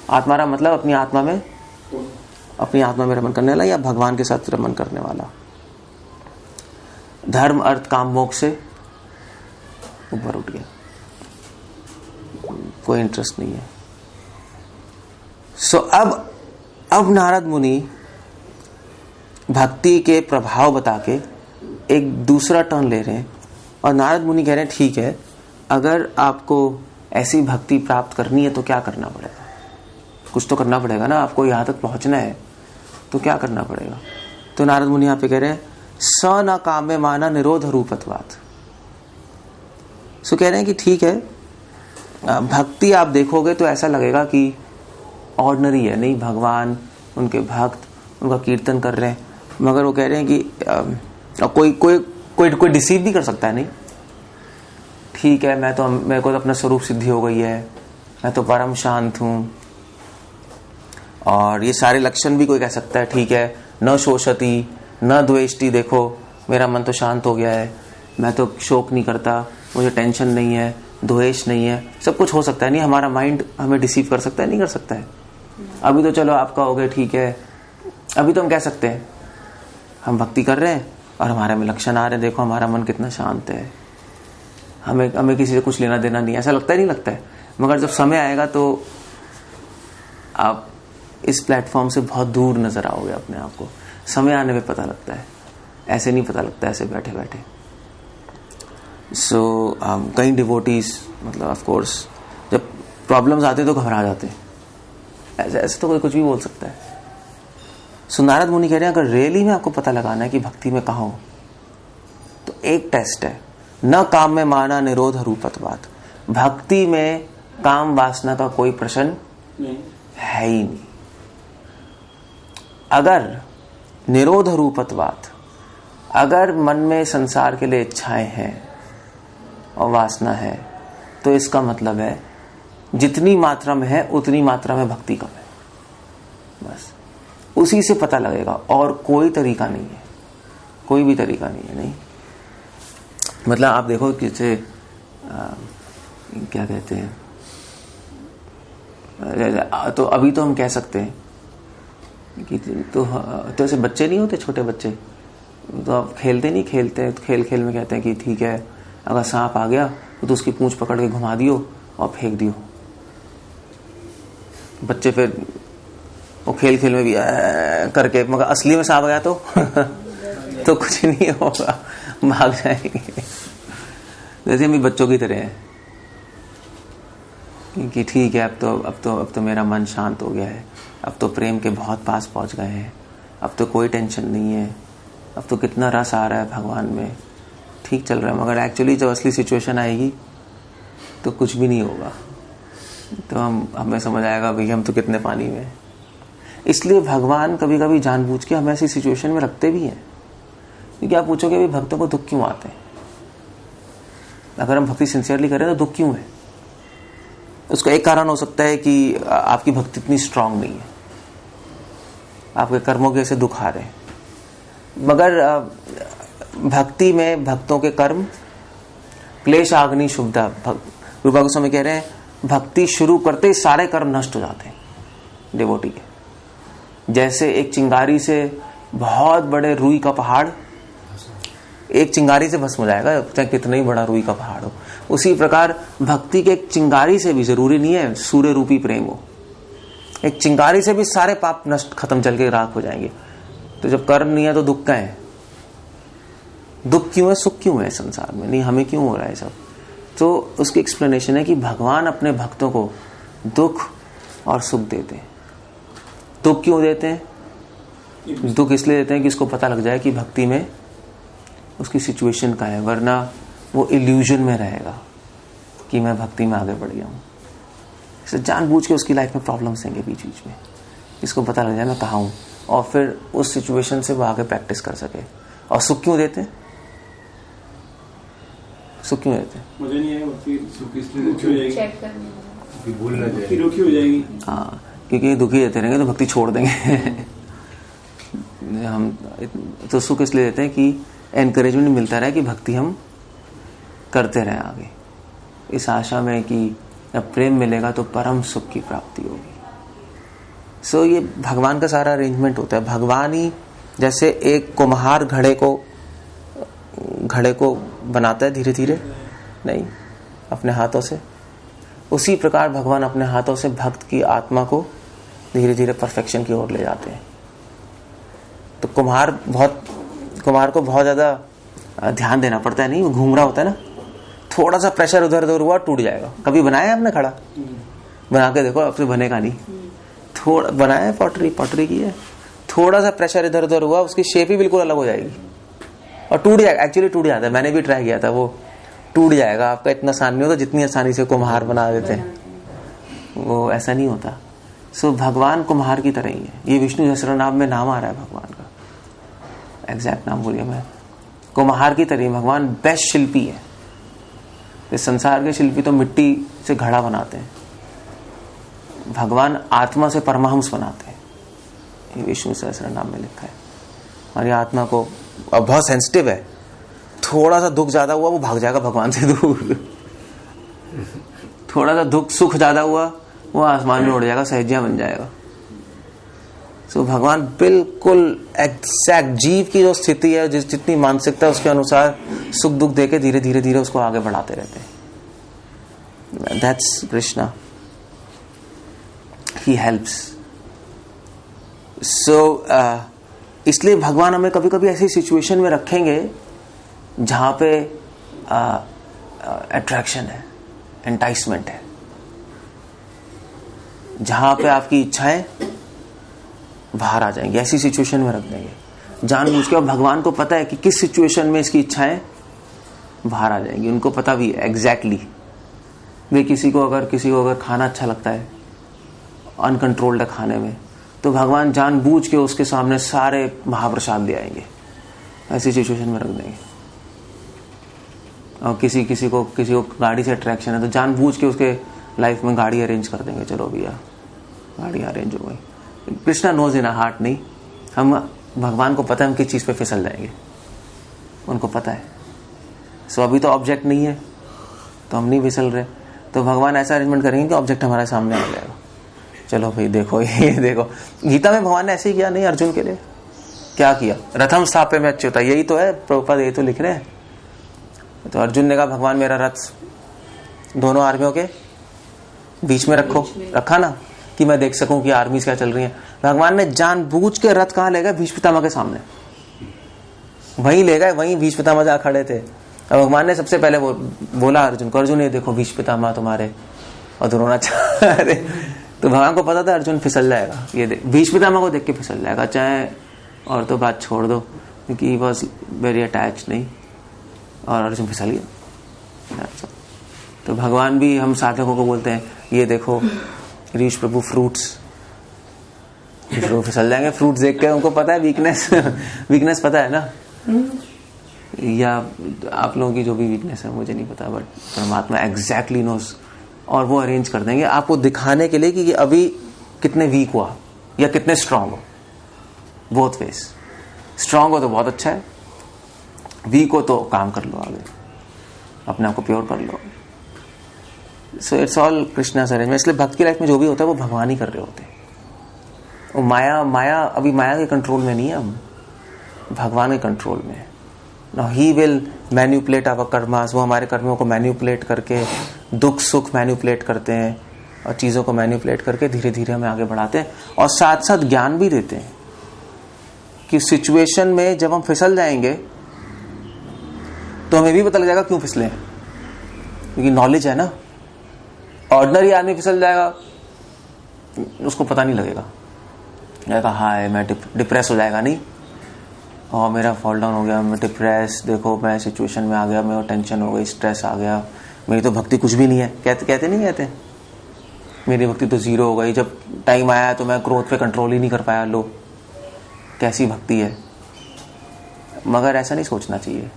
आत्माराम मतलब अपनी आत्मा में रमन करने वाला या भगवान के साथ रमन करने वाला। धर्म अर्थ काम मोक्ष से ऊपर उठ गया, कोई इंटरेस्ट नहीं है। सो अब नारद मुनि भक्ति के प्रभाव बता के एक दूसरा टर्न ले रहे हैं और नारद मुनि कह रहे हैं ठीक है, अगर आपको ऐसी भक्ति प्राप्त करनी है तो क्या करना पड़ेगा, कुछ तो करना पड़ेगा ना, आपको यहां तक पहुंचना है तो क्या करना पड़ेगा। तो नारद मुनि यहां पे कह रहे हैं स न काम्य माना निरोध रूपत्वात्। सो कह रहे हैं कि ठीक है, भक्ति आप देखोगे तो ऐसा लगेगा कि ऑर्डिनरी है, नहीं भगवान उनके भक्त उनका कीर्तन कर रहे हैं, मगर वो कह रहे हैं कि कोई डिसीव भी कर सकता है। नहीं ठीक है, मेरे को तो अपना स्वरूप सिद्धि हो गई है, मैं तो परम शांत हूं, और ये सारे लक्षण भी कोई कह सकता है। ठीक है, न शोषति न द्वेष्टि, देखो मेरा मन तो शांत हो गया है, मैं तो शोक नहीं करता, मुझे टेंशन नहीं है, द्वेष नहीं है, सब कुछ हो सकता है। नहीं हमारा माइंड हमें डिसीव कर सकता है, नहीं कर सकता है। अभी तो चलो आपका हो गया, ठीक है, अभी तो हम कह सकते हैं हम भक्ति कर रहे हैं और हमारे में लक्षण आ रहे हैं, देखो हमारा मन कितना शांत है, हमें किसी से कुछ लेना देना नहीं, ऐसा लगता है, नहीं लगता है। मगर जब समय आएगा तो आप इस प्लेटफॉर्म से बहुत दूर नजर आओगे अपने आप को, समय आने में पता लगता है, ऐसे नहीं पता लगता ऐसे बैठे बैठे। सो कई डिवोटीज मतलब ऑफ कोर्स जब प्रॉब्लम्स आते हैं तो घबरा जाते हैं, ऐसे तो कोई कुछ भी बोल सकता है। सो नारद मुनि कह रहे हैं अगर रियली में आपको पता लगाना है कि भक्ति में कहाँ हो तो एक टेस्ट है, न काम में माना निरोध रूपत्वात्। भक्ति में काम वासना का कोई प्रश्न है ही नहीं। अगर निरोध रूपत्वात्, अगर मन में संसार के लिए इच्छाएं हैं और वासना है तो इसका मतलब है जितनी मात्रा में है उतनी मात्रा में भक्ति कम है, बस उसी से पता लगेगा, और कोई तरीका नहीं है, कोई भी तरीका नहीं है। नहीं मतलब आप देखो किसे क्या कहते हैं, तो अभी तो हम कह सकते हैं कि तो ऐसे बच्चे नहीं होते, छोटे बच्चे तो आप खेलते नहीं, खेलते तो खेल खेल में कहते हैं कि ठीक है अगर सांप आ गया तो उसकी पूंछ पकड़ के घुमा दियो और फेंक दियो। बच्चे फिर वो खेल खेल में भी करके, मगर असली में सांप आ गया तो कुछ नहीं होगा, भाग जाएंगे। जैसे हम बच्चों की तरह हैं कि ठीक है अब तो मेरा मन शांत हो गया है, अब तो प्रेम के बहुत पास पहुंच गए हैं, अब तो कोई टेंशन नहीं है, अब तो कितना रस आ रहा है भगवान में, ठीक चल रहा है। मगर एक्चुअली जब असली सिचुएशन आएगी तो कुछ भी नहीं होगा, तो हमें समझ आएगा भैया हम तो कितने पानी में। इसलिए भगवान कभी कभी जानबूझ के हमें ऐसी सिचुएशन में रखते भी हैं, क्योंकि आप पूछोगे भी भक्तों को दुख क्यों आते हैं, अगर हम भक्ति सिंसियरली करें तो दुख क्यों है। उसका एक कारण हो सकता है कि आपकी भक्ति इतनी स्ट्रांग नहीं है, आपके कर्मों के ऐसे दुख आ रहे हैं। मगर भक्ति में भक्तों के कर्म क्लेश आग्नि शुभदा, रूपा गोस्वामी कह रहे हैं भक्ति शुरू करते ही सारे कर्म नष्ट हो जाते हैं डिवोटी के। जैसे एक चिंगारी से बहुत बड़े रुई का पहाड़ एक चिंगारी से भस्म हो जाएगा, चाहे कितना ही बड़ा रुई का पहाड़ हो। उसी प्रकार भक्ति के एक चिंगारी से भी, जरूरी नहीं है सूर्य रूपी प्रेम हो, एक चिंगारी से भी सारे पाप नष्ट खत्म चल के राख हो जाएंगे। तो जब कर्म नहीं है तो दुख का है, दुख क्यों है, सुख क्यों है संसार में, नहीं हमें क्यों हो रहा है सब। तो उसकी एक्सप्लेनेशन है कि भगवान अपने भक्तों को दुख और सुख देते हैं। दुख क्यों देते हैं? दुख इसलिए देते हैं कि इसको पता लग जाए कि भक्ति में उसकी सिचुएशन का है, वरना वो इल्यूजन में रहेगा कि मैं भक्ति में आगे बढ़ गया हूं। इससे जानबूझ के उसकी लाइफ में प्रॉब्लम्स आएंगे बीच बीच में, इसको पता लग जाए मैं कहाँ हूं, और फिर उस सिचुएशन से वो आगे प्रैक्टिस कर सके। और सुख क्यों देते हैं? सुख क्यों देते हैं? मुझे नहीं आएगा, फिर सुख इसलिए दुखी हो जाएगी, चेक करने भूल ना जाए, फिर दुखी हो जाएगी। हाँ, क्योंकि दुखी देते रहेंगे तो भक्ति छोड़ देंगे। हम तो सुख इसलिए देते हैं कि एनकरेजमेंट मिलता रहे कि भक्ति हम करते रहें आगे, इस आशा में कि जब प्रेम मिलेगा तो परम सुख की प्राप्ति होगी। सो ये भगवान का सारा अरेंजमेंट होता है। भगवान ही जैसे एक कुम्हार घड़े को बनाता है धीरे धीरे, नहीं अपने हाथों से, उसी प्रकार भगवान अपने हाथों से भक्त की आत्मा को धीरे धीरे परफेक्शन की ओर ले जाते हैं। तो कुम्हार को बहुत ज्यादा ध्यान देना पड़ता है, नहीं वो घूम रहा होता है ना, थोड़ा सा प्रेशर उधर उधर हुआ टूट जाएगा। कभी बनाया है आपने खड़ा? बना के देखो, आपसे बनेगा नहीं। थोड़ा बनाया है, पॉटरी की है, थोड़ा सा प्रेशर इधर उधर हुआ उसकी शेप ही बिल्कुल अलग हो जाएगी और टूट जाएगा। एक्चुअली टूट जाता है, मैंने भी ट्राई किया था, वो टूट जाएगा। आपका इतना आसान नहीं होता जितनी आसानी से कुम्हार बना देते हैं, वो ऐसा नहीं होता। सो भगवान कुम्हार की तरह ही है। ये विष्णु सहस्त्रनाम में नाम आ रहा है भगवान का, एग्जैक्ट नाम बोलिए मैं, कुम्हार की तरह भगवान बेस्ट शिल्पी है। इस संसार के शिल्पी तो मिट्टी से घड़ा बनाते हैं, भगवान आत्मा से परमहंस बनाते हैं। ये विष्णु सहस्त्रनाम में लिखा है। हमारी आत्मा को अब बहुत सेंसिटिव है, थोड़ा सा दुख ज्यादा हुआ वो भाग जाएगा भगवान से दूर, थोड़ा सा दुख सुख ज्यादा हुआ वो आसमान में उड़ जाएगा, सहजिया बन जाएगा। तो भगवान बिल्कुल एग्जैक्ट जीव की जो स्थिति है, जितनी मानसिकता उसके अनुसार सुख दुख देके धीरे धीरे धीरे उसको आगे बढ़ाते रहते हैं। That's Krishna, he helps. So इसलिए भगवान हमें कभी कभी ऐसी सिचुएशन में रखेंगे जहां पे अट्रैक्शन है, एंटाइसमेंट है, जहां पे आपकी इच्छाएं बाहर आ जाएंगी, ऐसी सिचुएशन में रख देंगे जानबूझ के। और भगवान को पता है कि किस सिचुएशन में इसकी इच्छाएं बाहर आ जाएंगी, उनको पता भी है एग्जैक्टली। वे किसी को अगर खाना अच्छा लगता है, अनकंट्रोल्ड है खाने में, तो भगवान जानबूझ के उसके सामने सारे महाप्रसाद ले आएंगे, ऐसी सिचुएशन में रख देंगे। और किसी को गाड़ी से अट्रैक्शन है तो जानबूझ के उसके लाइफ में गाड़ी अरेंज कर देंगे, चलो भैया गाड़ी अरेंज हो गई। कृष्णा नोज इन हार्ट, नहीं हम भगवान को पता है हम किस चीज पे फिसल जाएंगे, उनको पता है। सो अभी तो ऑब्जेक्ट नहीं है तो हम नहीं फिसल रहे, तो भगवान ऐसा अरेंजमेंट करेंगे कि ऑब्जेक्ट हमारे सामने आ जाएगा। चलो भाई देखो, ये देखो गीता में भगवान ने ऐसे ही किया, नहीं अर्जुन के लिए क्या किया, रथम स्थापे में अच्युता, यही तो है प्रभुपाद, यही तो लिख रहे हैं। तो अर्जुन ने कहा भगवान मेरा रथ दोनों आर्मियों के बीच में रखो, रखा ना कि मैं देख सकूं कि आर्मीज क्या चल रही हैं। भगवान ने जानबूझ के रथ कहां ले गए, भीष्म पितामह के सामने, वहीं ले गए, वहीं भीष्म पितामह जा खड़े थे। और भगवान ने सबसे पहले बोला अर्जुन को, अर्जुन ये देखो भीष्म पितामह तुम्हारे, और द्रोणाचार्य। तो भगवान को पता था अर्जुन फिसल जाएगा, ये भीष्म पितामह को देख के फिसल जाएगा, चाहे और तो बात छोड़ दो, क्योंकि ही वॉज वेरी अटैच, नहीं, और अर्जुन फिसल गया। तो भगवान भी हम साधकों को बोलते हैं, ये देखो ऋषि प्रभु फ्रूट्स, फिसल जाएंगे फ्रूट्स देख के, उनको पता है वीकनेस पता है ना, या आप लोगों की जो भी वीकनेस है मुझे नहीं पता, बट परमात्मा एग्जैक्टली नोस, और वो अरेंज कर देंगे आपको दिखाने के लिए कि अभी कितने वीक हुआ या कितने स्ट्रांग हो। बोथ वेज, स्ट्रांग हो तो बहुत अच्छा है, वीक हो तो काम कर लो, आगे अपने आप को प्योर कर लो। So it's all Krishna's arrangement. इसलिए भक्त की लाइफ में जो भी होता है वो भगवान ही कर रहे होते हैं। वो माया अभी माया के कंट्रोल में नहीं है, हम भगवान के कंट्रोल में है। Now he will manipulate our karmas, वो हमारे कर्मों को मैन्युपुलेट करके दुख सुख मैन्युपुलेट करते हैं और चीज़ों को मैन्युपुलेट करके धीरे धीरे हमें आगे बढ़ाते हैं और साथ साथ ज्ञान भी देते हैं कि सिचुएशन में जब हम फिसल जाएंगे तो हमें भी पता लग जाएगा क्यों फिसले हैं, क्योंकि नॉलेज है ना। ऑर्डिनरी आदमी फिसल जाएगा, उसको पता नहीं लगेगा, हाय मैं डिप्रेस हो जाएगा, नहीं और मेरा फॉल डाउन हो गया, मैं डिप्रेस, देखो मैं सिचुएशन में आ गया, मेरे टेंशन हो गई, स्ट्रेस आ गया, मेरी तो भक्ति कुछ भी नहीं है। कहते नहीं कहते, मेरी भक्ति तो जीरो हो गई, जब टाइम आया तो मैं क्रोध पे कंट्रोल ही नहीं कर पाया, लो कैसी भक्ति है। मगर ऐसा नहीं सोचना चाहिए।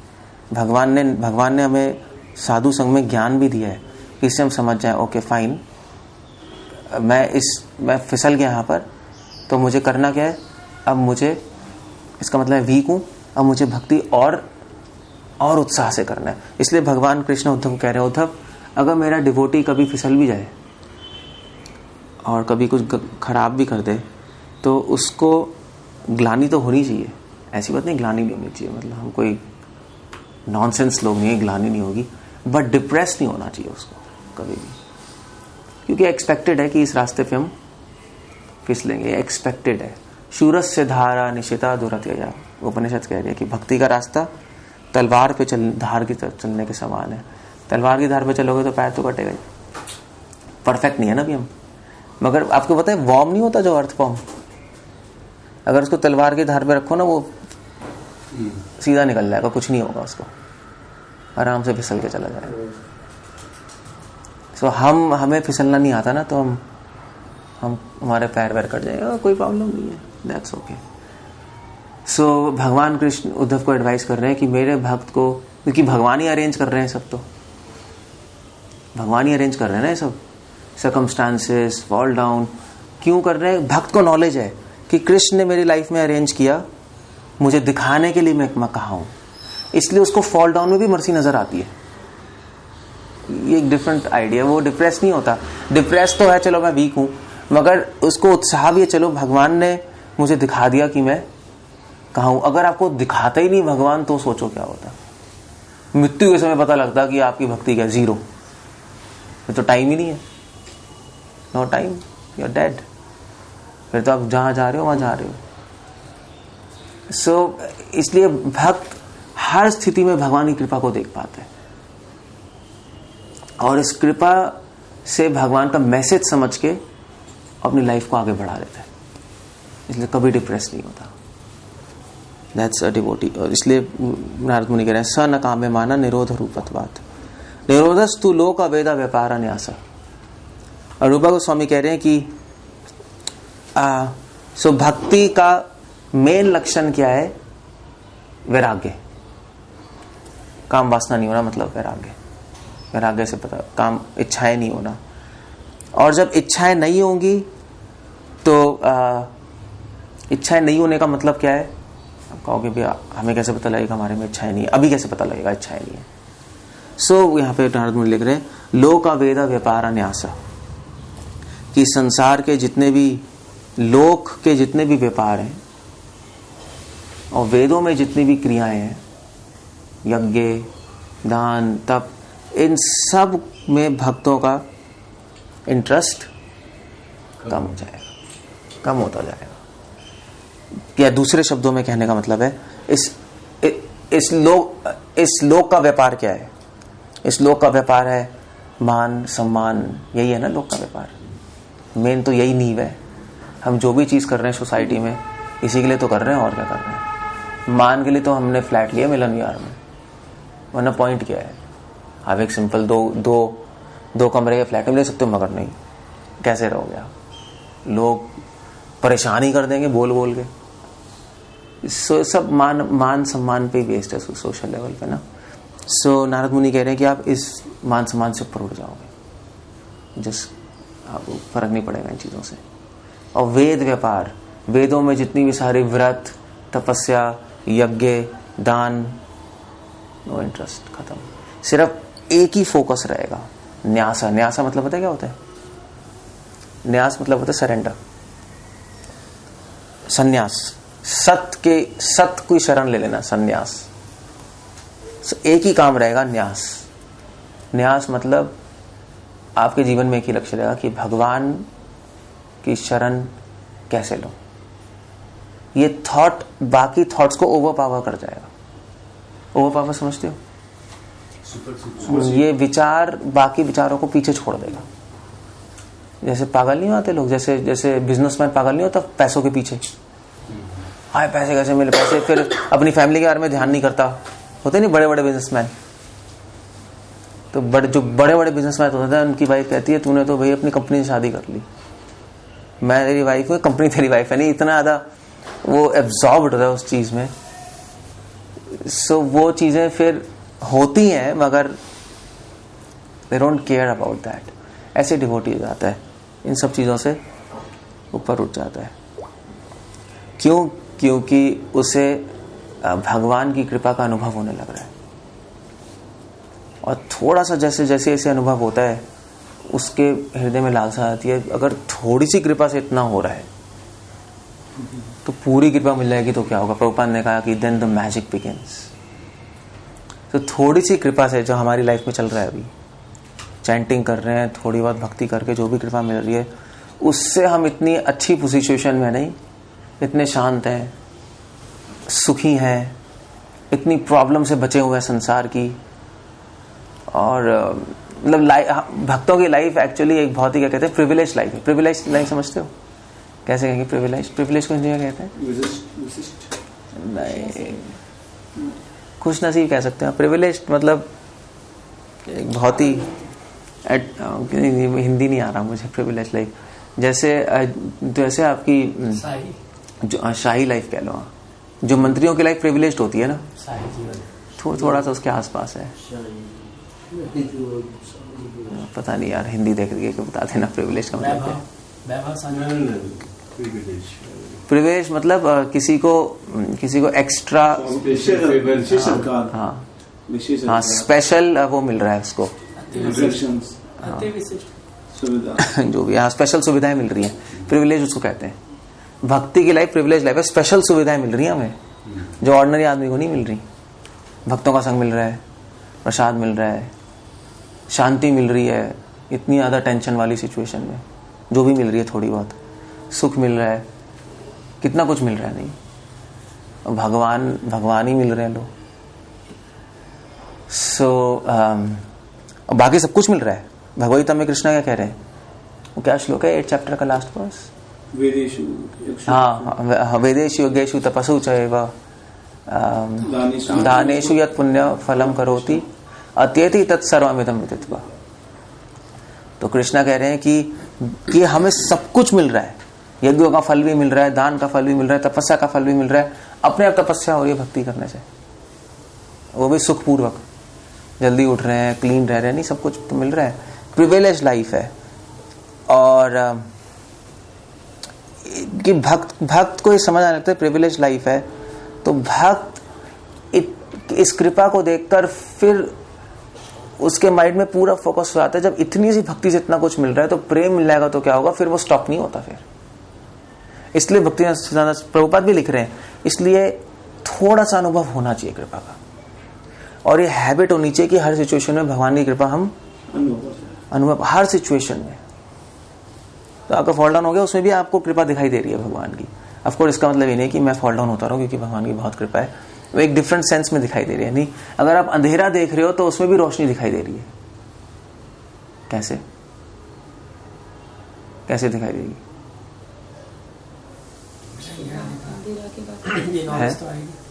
भगवान ने हमें साधु संग में ज्ञान भी दिया है कि इससे हम समझ जाए, ओके फाइन, मैं फिसल गया यहाँ पर, तो मुझे करना क्या है, अब मुझे, इसका मतलब वीक हूं, अब मुझे भक्ति और उत्साह से करना है। इसलिए भगवान कृष्ण उद्धव को कह रहे हैं, उद्धव अगर मेरा डिवोटी कभी फिसल भी जाए और कभी कुछ खराब भी कर दे तो उसको ग्लानि तो होनी चाहिए। ऐसी बात नहीं ग्लानि नहीं होनी चाहिए, मतलब हम कोई नॉनसेंस लोग नहीं है, ग्लानि नहीं होगी, बट डिप्रेस नहीं होना चाहिए उसको कभी भी, क्योंकि एक्सपेक्टेड है कि इस रास्ते पे हम फिसलेंगे, एक्सपेक्टेड है। शूरस्य धारा निशिता दुरत्यया, उपनिषद कह रही है कि भक्ति का रास्ता तलवार पे धार की तरफ चलने के समान है। तलवार की धार पे चलोगे तो पैर तो कटेगा ही। परफेक्ट नहीं है ना अभी हम, मगर आपको पता है वॉर्म नहीं होता जो अर्थ फॉर्म, अगर उसको तलवार की धार पे रखो ना, वो सीधा निकल जाएगा, कुछ नहीं होगा, उसको आराम से फिसल के चला जाएगा। सो हमें फिसलना नहीं आता ना, तो हम हमारे पैर वैर कट जाएगा, कोई प्रॉब्लम नहीं है, दैट्स ओके। सो भगवान कृष्ण उद्धव को एडवाइस कर रहे हैं कि मेरे भक्त को, क्योंकि भगवान ही अरेंज कर रहे हैं सब, तो भगवान ही अरेंज कर रहे हैं ना ये सब सर्कमस्टांसेस, फॉल डाउन क्यों कर रहे हैं? भक्त को नॉलेज है कि कृष्ण ने मेरी लाइफ में अरेंज किया, मुझे दिखाने के लिए मैं कहा हूं, इसलिए उसको फॉल डाउन में भी मर्सी नजर आती है। ये एक डिफरेंट आइडिया, वो डिप्रेस नहीं होता। डिप्रेस तो है, चलो मैं वीक हूं, मगर उसको उत्साह भी है, चलो भगवान ने मुझे दिखा दिया कि मैं कहा हूं। अगर आपको दिखाता ही नहीं भगवान तो सोचो क्या होता। मृत्यु के समय पता लगता कि आपकी भक्ति क्या, जीरो, फिर तो टाइम ही नहीं है, no time, you are dead, फिर तो आप जहां जा रहे हो वहां जा रहे हो। सो इसलिए भक्त हर स्थिति में भगवान की कृपा को देख पाते हैं और इस कृपा से भगवान का मैसेज समझ के अपनी लाइफ को आगे बढ़ा लेते हैं, इसलिए कभी डिप्रेस नहीं होता। That's a devotee. और इसलिए नारद मुनि कह रहे हैं, स न कामे माना निरोध रूपत्वात् निरोधस्तु लोक वेदा व्यापार न्यास। और रूपा गोस्वामी कह रहे हैं कि सो भक्ति का मेन लक्षण क्या है? वैराग्य। काम वासना नहीं होना मतलब वैराग्य। वैराग्य से पता, काम इच्छाएं नहीं होना। और जब इच्छाएं नहीं होंगी तो इच्छाएं नहीं होने का मतलब क्या है? आप कहोगे भैया हमें कैसे पता लगेगा हमारे में इच्छाएं नहीं है? अभी कैसे पता लगेगा इच्छाएं नहीं है? सो यहाँ पे नारद मुनि लिख रहे हैं, लोक वेद व्यापार न्यास, कि संसार के जितने भी, लोक के जितने भी व्यापार हैं और वेदों में जितनी भी क्रियाएं हैं, यज्ञ, दान, तप, इन सब में भक्तों का इंटरेस्ट कम हो जाएगा, कम होता जाएगा। या दूसरे शब्दों में कहने का मतलब है, इस लोक का व्यापार क्या है? इस लोक का व्यापार है मान सम्मान, यही है ना लोक का व्यापार। मेन तो यही नींव है। हम जो भी चीज कर रहे हैं सोसाइटी में इसी के लिए तो कर रहे हैं, और क्या कर रहे हैं? मान के लिए तो हमने फ्लैट लिया मिलन विहार में, वरना पॉइंट क्या है? आप एक सिंपल दो कमरे के फ्लैट में ले सकते हो, मगर नहीं, कैसे रहोगे आप? लोग परेशान ही कर देंगे बोल बोल के। सो सब मान सम्मान पे ही बेस्ड है सोशल लेवल पे ना। सो नारद मुनि कह रहे हैं कि आप इस मान सम्मान से ऊपर उठ जाओगे, जिस आपको फर्क नहीं पड़ेगा इन चीजों से। और वेद व्यापार, वेदों में जितनी भी सारी व्रत, तपस्या, यज्ञ, दान, नो इंटरेस्ट, खत्म। सिर्फ एक ही फोकस रहेगा, न्यासा। न्यासा मतलब पता है क्या होता है? न्यास मतलब होता है सरेंडर, संन्यास। सत्य की शरण ले लेना, संन्यास। एक ही काम रहेगा, न्यास। न्यास मतलब आपके जीवन में एक ही लक्ष्य रहेगा कि भगवान की शरण कैसे लो। ये थॉट बाकी थॉट्स को ओवरपावर कर जाएगा। ओवरपावर समझते हो? ये विचार बाकी विचारों को पीछे छोड़ देगा। जैसे पागल नहीं होते लोग, जैसे बिजनेसमैन पागल नहीं होता पैसों के पीछे, आए पैसे कैसे मिले पैसे, फिर अपनी फैमिली के बारे में ध्यान नहीं करता। होते नहीं बड़े बड़े बिजनेसमैन, तो जो बड़े बड़े बिजनेसमैन होते हैं उनकी वाइफ कहती है तूने तो भाई अपनी कंपनी से शादी कर ली, मैं तेरी वाइफ हूँ, कंपनी तेरी वाइफ है। नहीं, इतना ज्यादा वो एब्जॉर्ब्ड होता है उस चीज में। सो वो चीजें फिर होती हैं मगर they don't care about that. ऐसे डिवोटी हो जाता है, इन सब चीजों से ऊपर उठ जाता है। क्यों? क्योंकि उसे भगवान की कृपा का अनुभव होने लग रहा है। और थोड़ा सा जैसे जैसे ऐसे अनुभव होता है उसके हृदय में लालसा आती है, अगर थोड़ी सी कृपा से इतना हो रहा है तो पूरी कृपा मिल जाएगी तो क्या होगा। प्रभुपाद ने कहा कि देन द मैजिक बिगिंस। तो थोड़ी सी कृपा से जो हमारी लाइफ में चल रहा है, अभी चैंटिंग कर रहे हैं, थोड़ी बहुत भक्ति करके जो भी कृपा मिल रही है, उससे हम इतनी अच्छी सिचुएशन में नहीं, इतने शांत हैं, सुखी हैं, इतनी प्रॉब्लम से बचे हुए हैं संसार की। और मतलब भक्तों की लाइफ एक्चुअली एक बहुत ही क्या कहते हैं, प्रिविलेज लाइफ है। प्रिविलेज लाइफ समझते हो? कैसे कहेंगे प्रिविलेज? प्रिविलेज को हिंदी में कहते हैं नहीं, खुश नसीब कह सकते हैं। प्रिविलेज मतलब एक बहुत ही हिंदी नहीं आ रहा मुझे। प्रिविलेज लाइफ जैसे आपकी जो शाही लाइफ कह लो, जो मंत्रियों की लाइफ प्रिविलेज्ड होती है ना, थोड़ा सा उसके आसपास है। पता नहीं यार, हिंदी देख के बता देना प्रिविलेज का मतलब क्या। प्रिविलेज मतलब किसी को एक्स्ट्रा, हाँ स्पेशल वो मिल रहा है उसको, जो भी यहाँ स्पेशल सुविधाएं मिल रही हैं, प्रिविलेज उसको कहते हैं। भक्ति की लाइफ प्रिविलेज लाइफ है, स्पेशल सुविधाएं मिल रही हैं हमें जो ऑर्डिनरी आदमी को नहीं मिल रही। भक्तों का संग मिल रहा है, प्रसाद मिल रहा है, शांति मिल रही है, इतनी ज्यादा टेंशन वाली सिचुएशन में जो भी मिल रही है, थोड़ी बहुत सुख मिल रहा है, कितना कुछ मिल रहा है। नहीं, भगवान ही मिल रहे हैं लोग। बाकी सब कुछ मिल रहा है। भगवद्गीता में कृष्णा क्या कह रहे हैं? वो क्या श्लोक है 8 चैप्टर का लास्ट वर्स? वेदेषु यज्ञेषु तपसु चैव दानेषु यत् पुण्य फलम करोति अत्येति तत्सर्वमिदं विदित्वा। तो कृष्णा कह रहे हैं कि हमें सब कुछ मिल रहा है, यज्ञों का फल भी मिल रहा है, दान का फल भी मिल रहा है, तपस्या का फल भी मिल रहा है। अपने आप तपस्या हो रही है भक्ति करने से, वो भी सुखपूर्वक, जल्दी उठ रहे हैं, क्लीन रह रहे हैं, नहीं सब कुछ तो मिल रहा है। प्रिविलेज लाइफ है। और कि भक्त को ये समझ आने लगता है प्रिविलेज लाइफ है, तो भक्त इस कृपा को देखकर फिर उसके माइंड में पूरा फोकस हो जाता है। जब इतनी सी भक्ति से इतना कुछ मिल रहा है तो प्रेम मिल जाएगा तो क्या होगा, फिर वो स्टॉप नहीं होता फिर। इसलिए भक्ति प्रभुपाद भी लिख रहे हैं, इसलिए थोड़ा सा अनुभव होना चाहिए कृपा का, और ये हैबिट होनी चाहिए कि हर सिचुएशन में भगवान की कृपा हम अनुभव, हर सिचुएशन में। तो आपका फॉल डाउन हो गया, उसमें भी आपको कृपा दिखाई दे रही है भगवान की। ऑफकोर्स इसका मतलब ये नहीं कि मैं फॉल डाउन होता रहूं, क्योंकि भगवान की बहुत कृपा है, वो एक डिफरेंट सेंस में दिखाई दे रही है। नहीं, अगर आप अंधेरा देख रहे हो तो उसमें भी रोशनी दिखाई दे रही है। कैसे कैसे दिखाई देगी?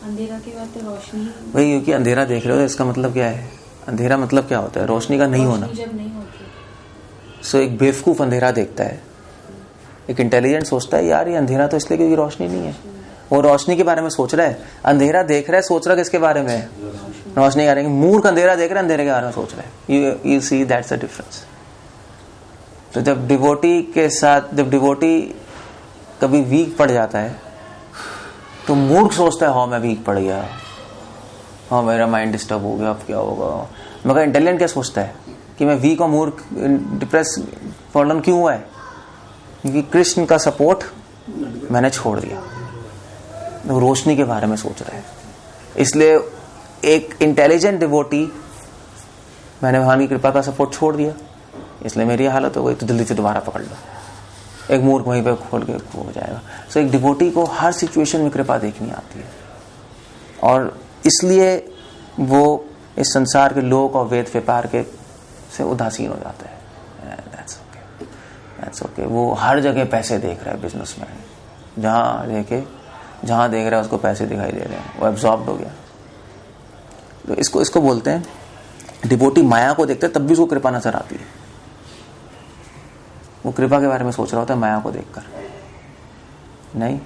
अंधेरा के बाद तो रोशनी वही, क्योंकि अंधेरा देख रहे हो, इसका मतलब क्या है? अंधेरा मतलब क्या होता है? रोशनी का नहीं होना। जब नहीं होती, सो एक बेवकूफ अंधेरा देखता है, एक इंटेलिजेंट सोचता है यार ये अंधेरा तो इसलिए क्योंकि रोशनी नहीं है। वो रोशनी के बारे में सोच रहा है, अंधेरा देख रहा है, सोच रहा है किसके बारे में? रोशनी के बारे में। मूर्ख अंधेरा देख रहा है, अंधेरे के बारे में सोच रहा है। You see that's the difference. तो जब डिवोटी कभी वीक पड़ जाता है तो मूर्ख सोचता है हाँ मैं वीक पड़ गया, हाँ मेरा माइंड डिस्टर्ब हो गया, अब क्या होगा। मगर इंटेलिजेंट क्या सोचता है कि मैं वीक और मूर्ख डिप्रेस फॉलन क्यों हुआ है, क्योंकि कृष्ण का सपोर्ट मैंने छोड़ दिया। वो रोशनी के बारे में सोच रहा है। इसलिए एक इंटेलिजेंट डिवोटी, मैंने भगवान की कृपा का सपोर्ट छोड़ दिया, इसलिए मेरी हालत हो गई, तो जल्दी से दोबारा पकड़ लो। एक मूर्ख वहीं पे खोल के हो जाएगा। सो एक डिवोटी को हर सिचुएशन में कृपा देखनी आती है, और इसलिए वो इस संसार के लोक और वेद व्यापार के से उदासीन हो जाता है। That's okay. वो हर जगह पैसे देख रहा है, बिजनेसमैन जहां देख रहा है उसको पैसे दिखाई दे रहे हैं, वो एब्जॉर्ब हो गया। तो इसको बोलते हैं, डिवोटी माया को देखते हैं तब भी उसको कृपा नजर आती है। वो कृपा के बारे में सोच रहा होता है माया को देखकर, नहीं,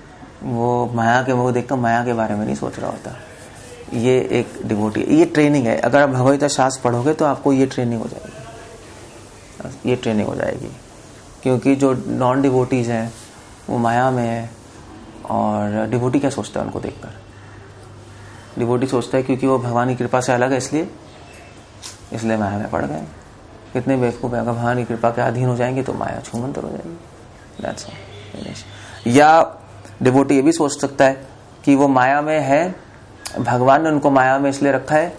वो माया के वो देखकर माया के बारे में नहीं सोच रहा होता। ये एक डिवोटी, ये ट्रेनिंग है। अगर आप भगवद गीता शास्त्र पढ़ोगे तो आपको ये ट्रेनिंग हो जाएगी, ये ट्रेनिंग हो जाएगी। क्योंकि जो नॉन डिवोटीज हैं वो माया में है, और डिवोटी क्या सोचता है उनको देखकर? डिवोटी सोचता है क्योंकि वो भगवान की कृपा से अलग है, इसलिए माया में पड़ गए। कितने बेवकूफ है, अगर भगवान की कृपा के अधीन हो जाएंगे तो माया छूमंतर हो जाएगी। That's all। या डिवोटी ये भी सोच सकता है कि वो माया में है, भगवान ने उनको माया में इसलिए रखा है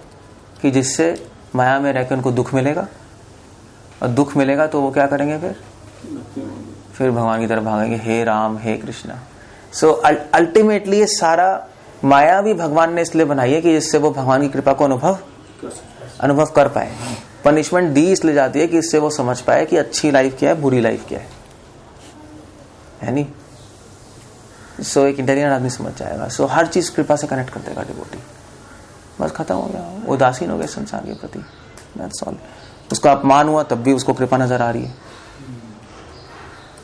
कि जिससे माया में रहकर उनको दुख मिलेगा, और दुख मिलेगा तो वो क्या करेंगे, फिर भगवान की तरफ भागेंगे, हे राम हे कृष्णा। सो अल्टीमेटली ये सारा माया भी भगवान ने इसलिए बनाई है कि जिससे वो भगवान की कृपा को अनुभव कर पाए। पनिशमेंट दी इसलिए जाती है कि इससे वो समझ पाए कि अच्छी लाइफ क्या है, बुरी लाइफ क्या है नहीं। सो एक इंटेलिजेंट आदमी समझ जाएगा। सो हर चीज कृपा से कनेक्ट कर देगा डिवोटी, बस खत्म हो गया, उदासीन हो गया संसार के प्रति। That's all. उसका अपमान हुआ तब भी उसको कृपा नजर आ रही है,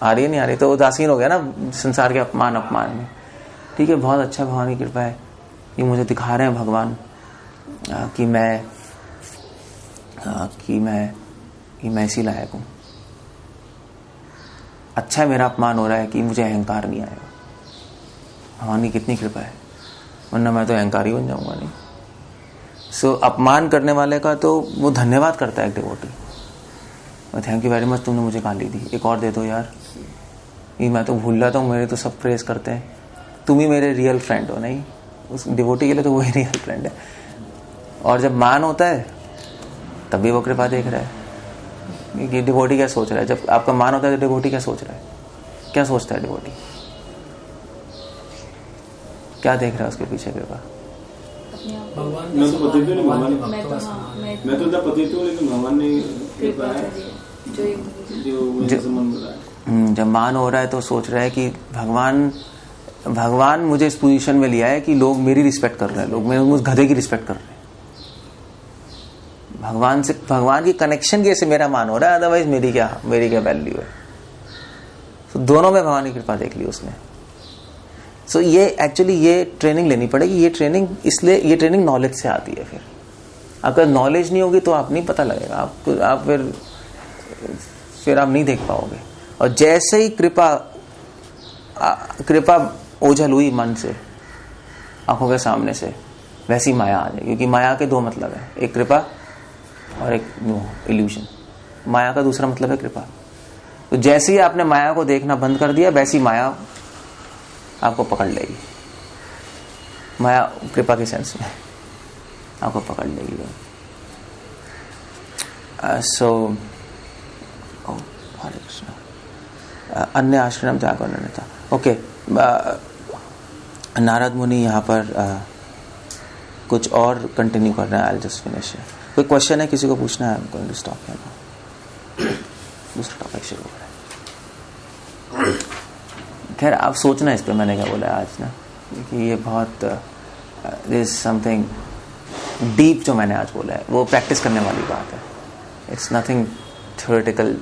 नहीं आ रही, तो उदासीन हो गया ना संसार के अपमान में। ठीक है, बहुत अच्छा भगवान की कृपा है, ये मुझे दिखा रहे हैं भगवान कि मैं इसी लायक हूं। अच्छा है मेरा अपमान हो रहा है कि मुझे अहंकार नहीं आएगा। भगवान की कितनी कृपा है, वरना मैं तो अहंकारी बन जाऊंगा नहीं। सो अपमान करने वाले का तो वो धन्यवाद करता है एक devotee, thank you very much, तुमने मुझे गाली दी, एक और दे दो यार, ये मैं तो भूल रहा था, मेरे तो सब प्रेस करते हैं, तुम ही मेरे रियल फ्रेंड हो। नहीं, उस डिवोटी के लिए तो वही रियल फ्रेंड है। और जब मान होता है तब भी वो कृपा देख रहा है कि डिवोटी क्या सोच रहा है। जब आपका मान होता है तो डिवोटी क्या सोच रहा है, क्या सोचता है डिवोटी, क्या देख रहा है उसके पीछे कृपा? मैं तो पति नहीं, भगवान मैं तो पति तो, लेकिन भगवान ने कृपा है जो जब मान हो रहा है तो सोच रहा है कि भगवान मुझे इस पोजीशन में लिया है कि लोग मेरी रिस्पेक्ट कर रहे हैं, लोग मेरे उस गधे की रिस्पेक्ट कर रहे हैं। भगवान की कनेक्शन की से मेरा मान हो रहा है, अदरवाइज मेरी क्या वैल्यू है। तो दोनों में भगवान की कृपा देख ली उसने। सो ये एक्चुअली ये ट्रेनिंग लेनी पड़ेगी। ये ट्रेनिंग नॉलेज से आती है। फिर अगर नॉलेज नहीं होगी तो आप नहीं पता लगेगा, आप फिर आप नहीं देख पाओगे। और जैसे ही कृपा ओझल हुई मन से, आंखों के सामने से, वैसी माया आ जाएगी। क्योंकि माया के दो मतलब है, एक कृपा और एक इल्यूजन। माया का दूसरा मतलब है कृपा। तो जैसे ही आपने माया को देखना बंद कर दिया, वैसी माया आपको पकड़ लेगी। माया कृपा के सेंस में आपको पकड़ लेगी। हरे कृष्ण। अन्य आश्रम जागरण था। ओके, नारद मुनि यहाँ पर कुछ और कंटिन्यू कर रहे हैं। I just finish. कोई क्वेश्चन है किसी को पूछना है? Going to stop here. दूसरा टॉपिक शुरू करें। खैर आप सोचना इस पे, मैंने क्या बोला आज ना, कि ये बहुत दिस समथिंग डीप जो मैंने आज बोला है वो प्रैक्टिस करने वाली बात है। It's nothing theoretical,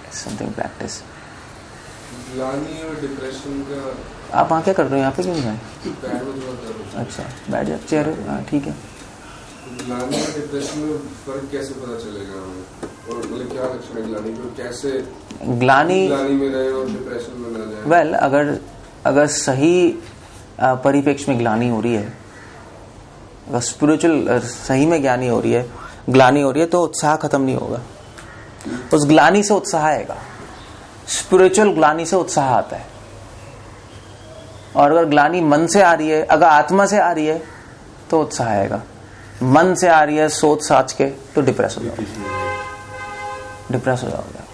it's something practice. ग्लानि और डिप्रेशन का आप वहाँ क्या कर रहे हो? यहाँ पे क्यों नहीं आए? अच्छा बैठ जाओ, चेयर। हाँ ठीक है। ग्लानि और डिप्रेशन में फर्क कैसे पता चलेगा हमें, और मतलब क्या लक्षण है ग्लानि को, कैसे ग्लानि में रहे और डिप्रेशन में ना जाए? वेल, अगर सही परिप्रेक्ष्य में ग्लानि हो रही है, अगर स्पिरिचुअल सही में ज्ञानी हो रही है, ग्लानी हो रही है, तो उत्साह खत्म नहीं होगा। उस ग्लानी से उत्साह आएगा। स्पिरिचुअल ग्लानी से उत्साह आता है। और अगर ग्लानी मन से आ रही है, अगर आत्मा से आ रही है, तो उत्साह आएगा। मन से आ रही है सोच साच के, तो डिप्रेस हो जाओगे, डिप्रेस हो जाओगे।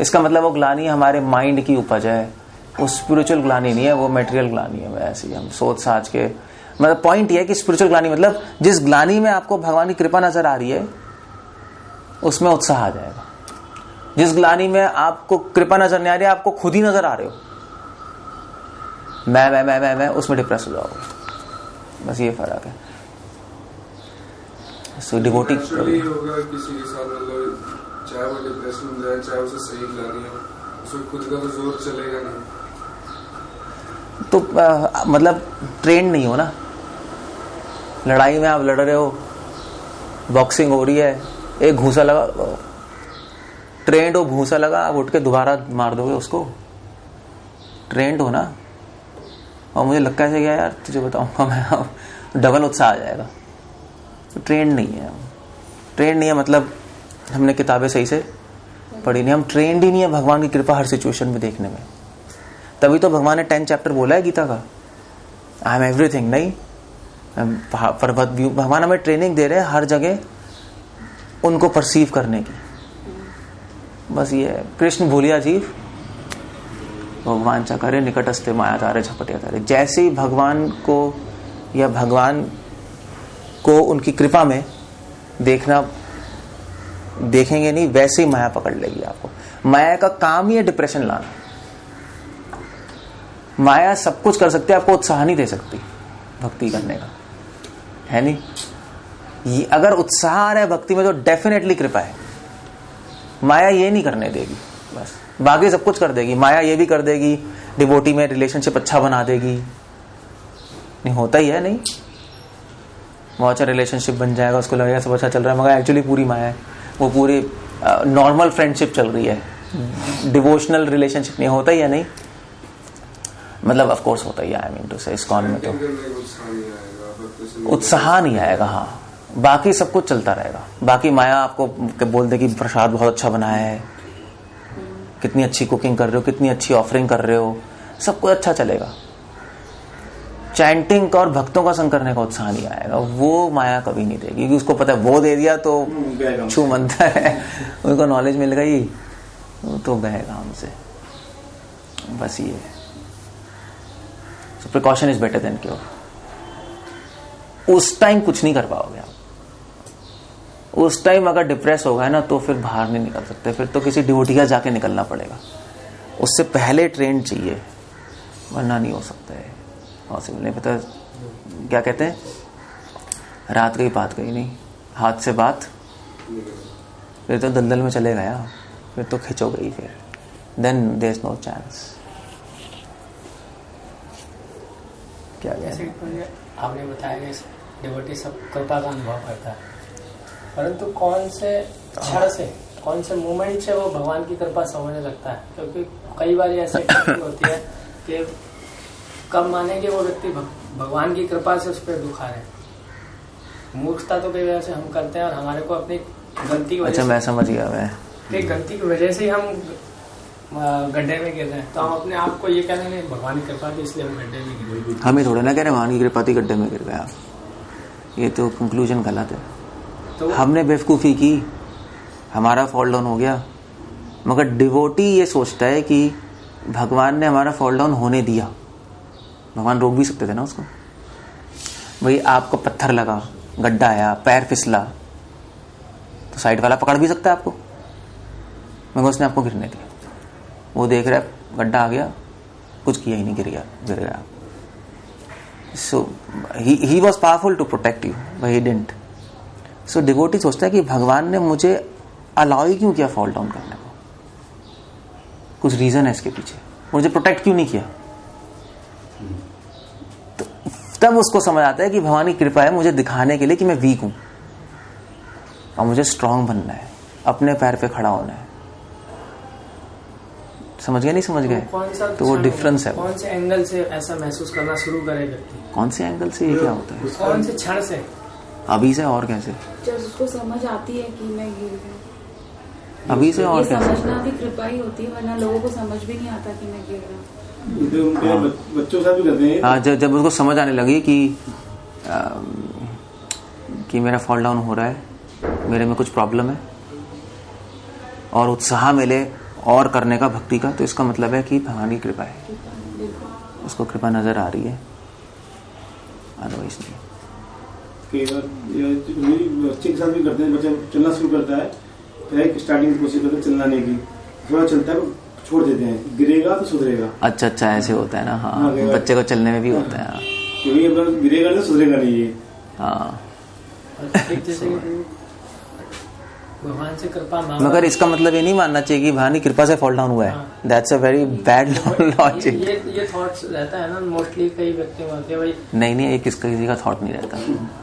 इसका मतलब वो ग्लानी हमारे माइंड की उपज है, वो स्पिरिचुअल ग्लानी नहीं है, वो मटेरियल ग्लानी है। ऐसी हम सोच साच के, मतलब पॉइंट ये है कि स्पिरिचुअल ग्लानी मतलब जिस ग्लानी में आपको भगवान की कृपा नजर आ रही है, उसमें उत्साह आ जाएगा। जिस ग्लानी में आपको कृपा नजर नहीं आ रही है, आपको खुद ही नजर आ रहे हो, मैं, उसमें डिप्रेस हो जाओगे। बस ये फर्क है। सो डिवोटी होगा किसी के साथ, मतलब चाहे वो डिप्रेशन में जाए, चाहे उसे सही ग्लानी हो, उसमें खुद का तो जोर चलेगा नहीं। तो मतलब ट्रेंड नहीं हो ना। लड़ाई में आप लड़ रहे हो, बॉक्सिंग हो रही है, एक घूसा लगा, ट्रेंड हो, घूसा लगा, आप उठ के दोबारा मार दोगे उसको। ट्रेंड हो ना। और मुझे लगता है क्या यार, तुझे बताऊंगा मैं, डबल उत्साह आ जाएगा। तो ट्रेंड नहीं है। ट्रेंड नहीं है मतलब हमने किताबें सही से पढ़ी नहीं, हम ट्रेंड ही नहीं है भगवान की कृपा हर सिचुएशन में देखने में। तभी तो भगवान ने 10 चैप्टर बोला है गीता का, आई एम एवरीथिंग। नहीं, भगवान हमें ट्रेनिंग दे रहे हैं हर जगह उनको परसीव करने की। बस ये है। कृष्ण भूलिया जीव भगवान चा करे, निकटस्थे माया तारे झपटिया तारे। जैसे ही भगवान को या भगवान को उनकी कृपा में देखेंगे नहीं, वैसे ही माया पकड़ लेगी आपको। माया का काम ही है डिप्रेशन लाना। माया सब कुछ कर सकती है, आपको उत्साह नहीं दे सकती भक्ति करने का, है नहीं। अगर उत्साह आ रहा है भक्ति में, तो डेफिनेटली कृपा है। माया ये नहीं करने देगी, बस बाकी सब कुछ कर देगी। माया ये भी कर देगी, डिवोटी में रिलेशनशिप अच्छा बना देगी। नहीं होता ही है, नहीं बहुत अच्छा रिलेशनशिप बन जाएगा, उसको लगेगा सब अच्छा चल रहा है, मगर एक्चुअली पूरी माया है। वो पूरी नॉर्मल फ्रेंडशिप चल रही है, डिवोशनल रिलेशनशिप नहीं होता ही है। नहीं मतलब ऑफ कोर्स होता ही है। आई मीन टू से इस्कॉन में तो उत्साह नहीं आएगा। हाँ, बाकी सब कुछ चलता रहेगा। बाकी माया आपको बोल दे कि प्रसाद बहुत अच्छा बनाया है, कितनी अच्छी कुकिंग कर रहे हो, कितनी अच्छी ऑफरिंग कर रहे हो, सब कुछ अच्छा चलेगा। चैंटिंग और भक्तों का संग करने का उत्साह नहीं आएगा, वो माया कभी नहीं देगी, क्योंकि उसको पता है वो दे दिया तो छू मनता है, उनको नॉलेज मिल गई तो गएगा हमसे। बस ये so precaution is better than cure. उस टाइम कुछ नहीं कर पाओगे आप। उस टाइम अगर डिप्रेस हो गए ना, तो फिर बाहर नहीं निकल सकते, फिर तो किसी डिवोटी का जाके निकलना पड़ेगा। उससे पहले ट्रेंड चाहिए, वरना नहीं हो सकता है, पॉसिबल नहीं। पता क्या कहते हैं, रात गई बात गई नहीं, हाथ से बात, फिर तो दलदल में चले गया, फिर तो खिंचो गई, फिर then there is no chance. क्या आपने बताया कि डिवोटी सब कृपा का अनुभव करता है, परंतु कौन से क्षण से, कौन से मोमेंट से वो भगवान की कृपा समझने लगता है? क्योंकि कई बार ऐसे होती है कि कब माने कि वो व्यक्ति भगवान की कृपा से उस पर दुख आ रहे हैं। मूर्खता तो कई वजह से हम करते हैं, और हमारे को अपनी गलती की वजह अच्छा, मैं समझ गया। मैं गलती की वजह से हम गड्ढे में गिर रहे हैं, तो हम अपने आप को ये कह रहे हैं भगवान की कृपा थी इसलिए हम गड्ढे में गिर गए। हमें थोड़ा ना कह रहे भगवान की कृपा थी गड्ढे में गिर गया, ये तो कंक्लूजन गलत है। तो हमने बेवकूफ़ी की, हमारा फॉल डाउन हो गया। मगर डिवोटी ये सोचता है कि भगवान ने हमारा फॉल डाउन होने दिया, भगवान रोक भी सकते थे ना उसको। भाई आपको पत्थर लगा, गड्ढा आया, पैर फिसला, तो साइड वाला पकड़ भी सकता है आपको, मगर उसने आपको गिरने दिया। वो देख रहा है गड्ढा आ गया, कुछ किया ही नहीं, गिर गया। So he was powerful to protect you, but he didn't. So devotee सोचता है कि भगवान ने मुझे अलाउ ही क्यों किया फॉल डाउन करने को, कुछ रीजन है इसके पीछे, मुझे प्रोटेक्ट क्यों नहीं किया। तो तब उसको समझ आता है कि भगवान की कृपा है मुझे दिखाने के लिए कि मैं वीक हूं और मुझे स्ट्रांग बनना है, अपने पैर पे खड़ा होना है। समझ गए नहीं समझ गए? तो वो डिफरेंस है। कौन से एंगल से ऐसा महसूस करना शुरू करे व्यक्ति? कौन से एंगल से? ये क्या होता है? कौन से क्षण से? अभी से और कैसे? जब उसको समझ आती है कि मैं गिर गई, अभी से और कैसे? समझना भी कृपा ही होती है, वरना लोगों को समझ भी नहीं आता कि मैं गिर रहा हूँ। बच्चों के साथ भी करते हैं। हाँ, जब उसको समझ आने लगी कि मेरा फॉल डाउन हो रहा है, मेरे में कुछ प्रॉब्लम है, और उत्साह मिले और करने का भक्ति का, तो इसका मतलब है कि भगवान की कृपा है, उसको कृपा नजर आ रही है, अदरवाइज नहीं। कई बार मेरी बच्चे के साथ भी करते हैं, बच्चा चलना शुरू करता है, पहले स्टार्टिंग कोशिश करते हैं चलने की, थोड़ा चलता है छोड़ देते हैं, गिरेगा तो सुधरेगा। अच्छा, ऐसे होता है ना। हाँ, बच्चे को चलने में भी होता है। क्योंकि अपना गिरेगा तो सुधरेगा नहीं ये। हाँ, जैसे भगवान से कृपा मगर इसका मतलब ये नहीं मानना चाहिए कि भगवान की कृपा से फॉल डाउन हुआ है। That's a very bad logic. ये थॉट्स रहता है ना मोस्टली, कई व्यक्ति होते हैं भाई। नहीं, ये किसी का थॉट नहीं रहता।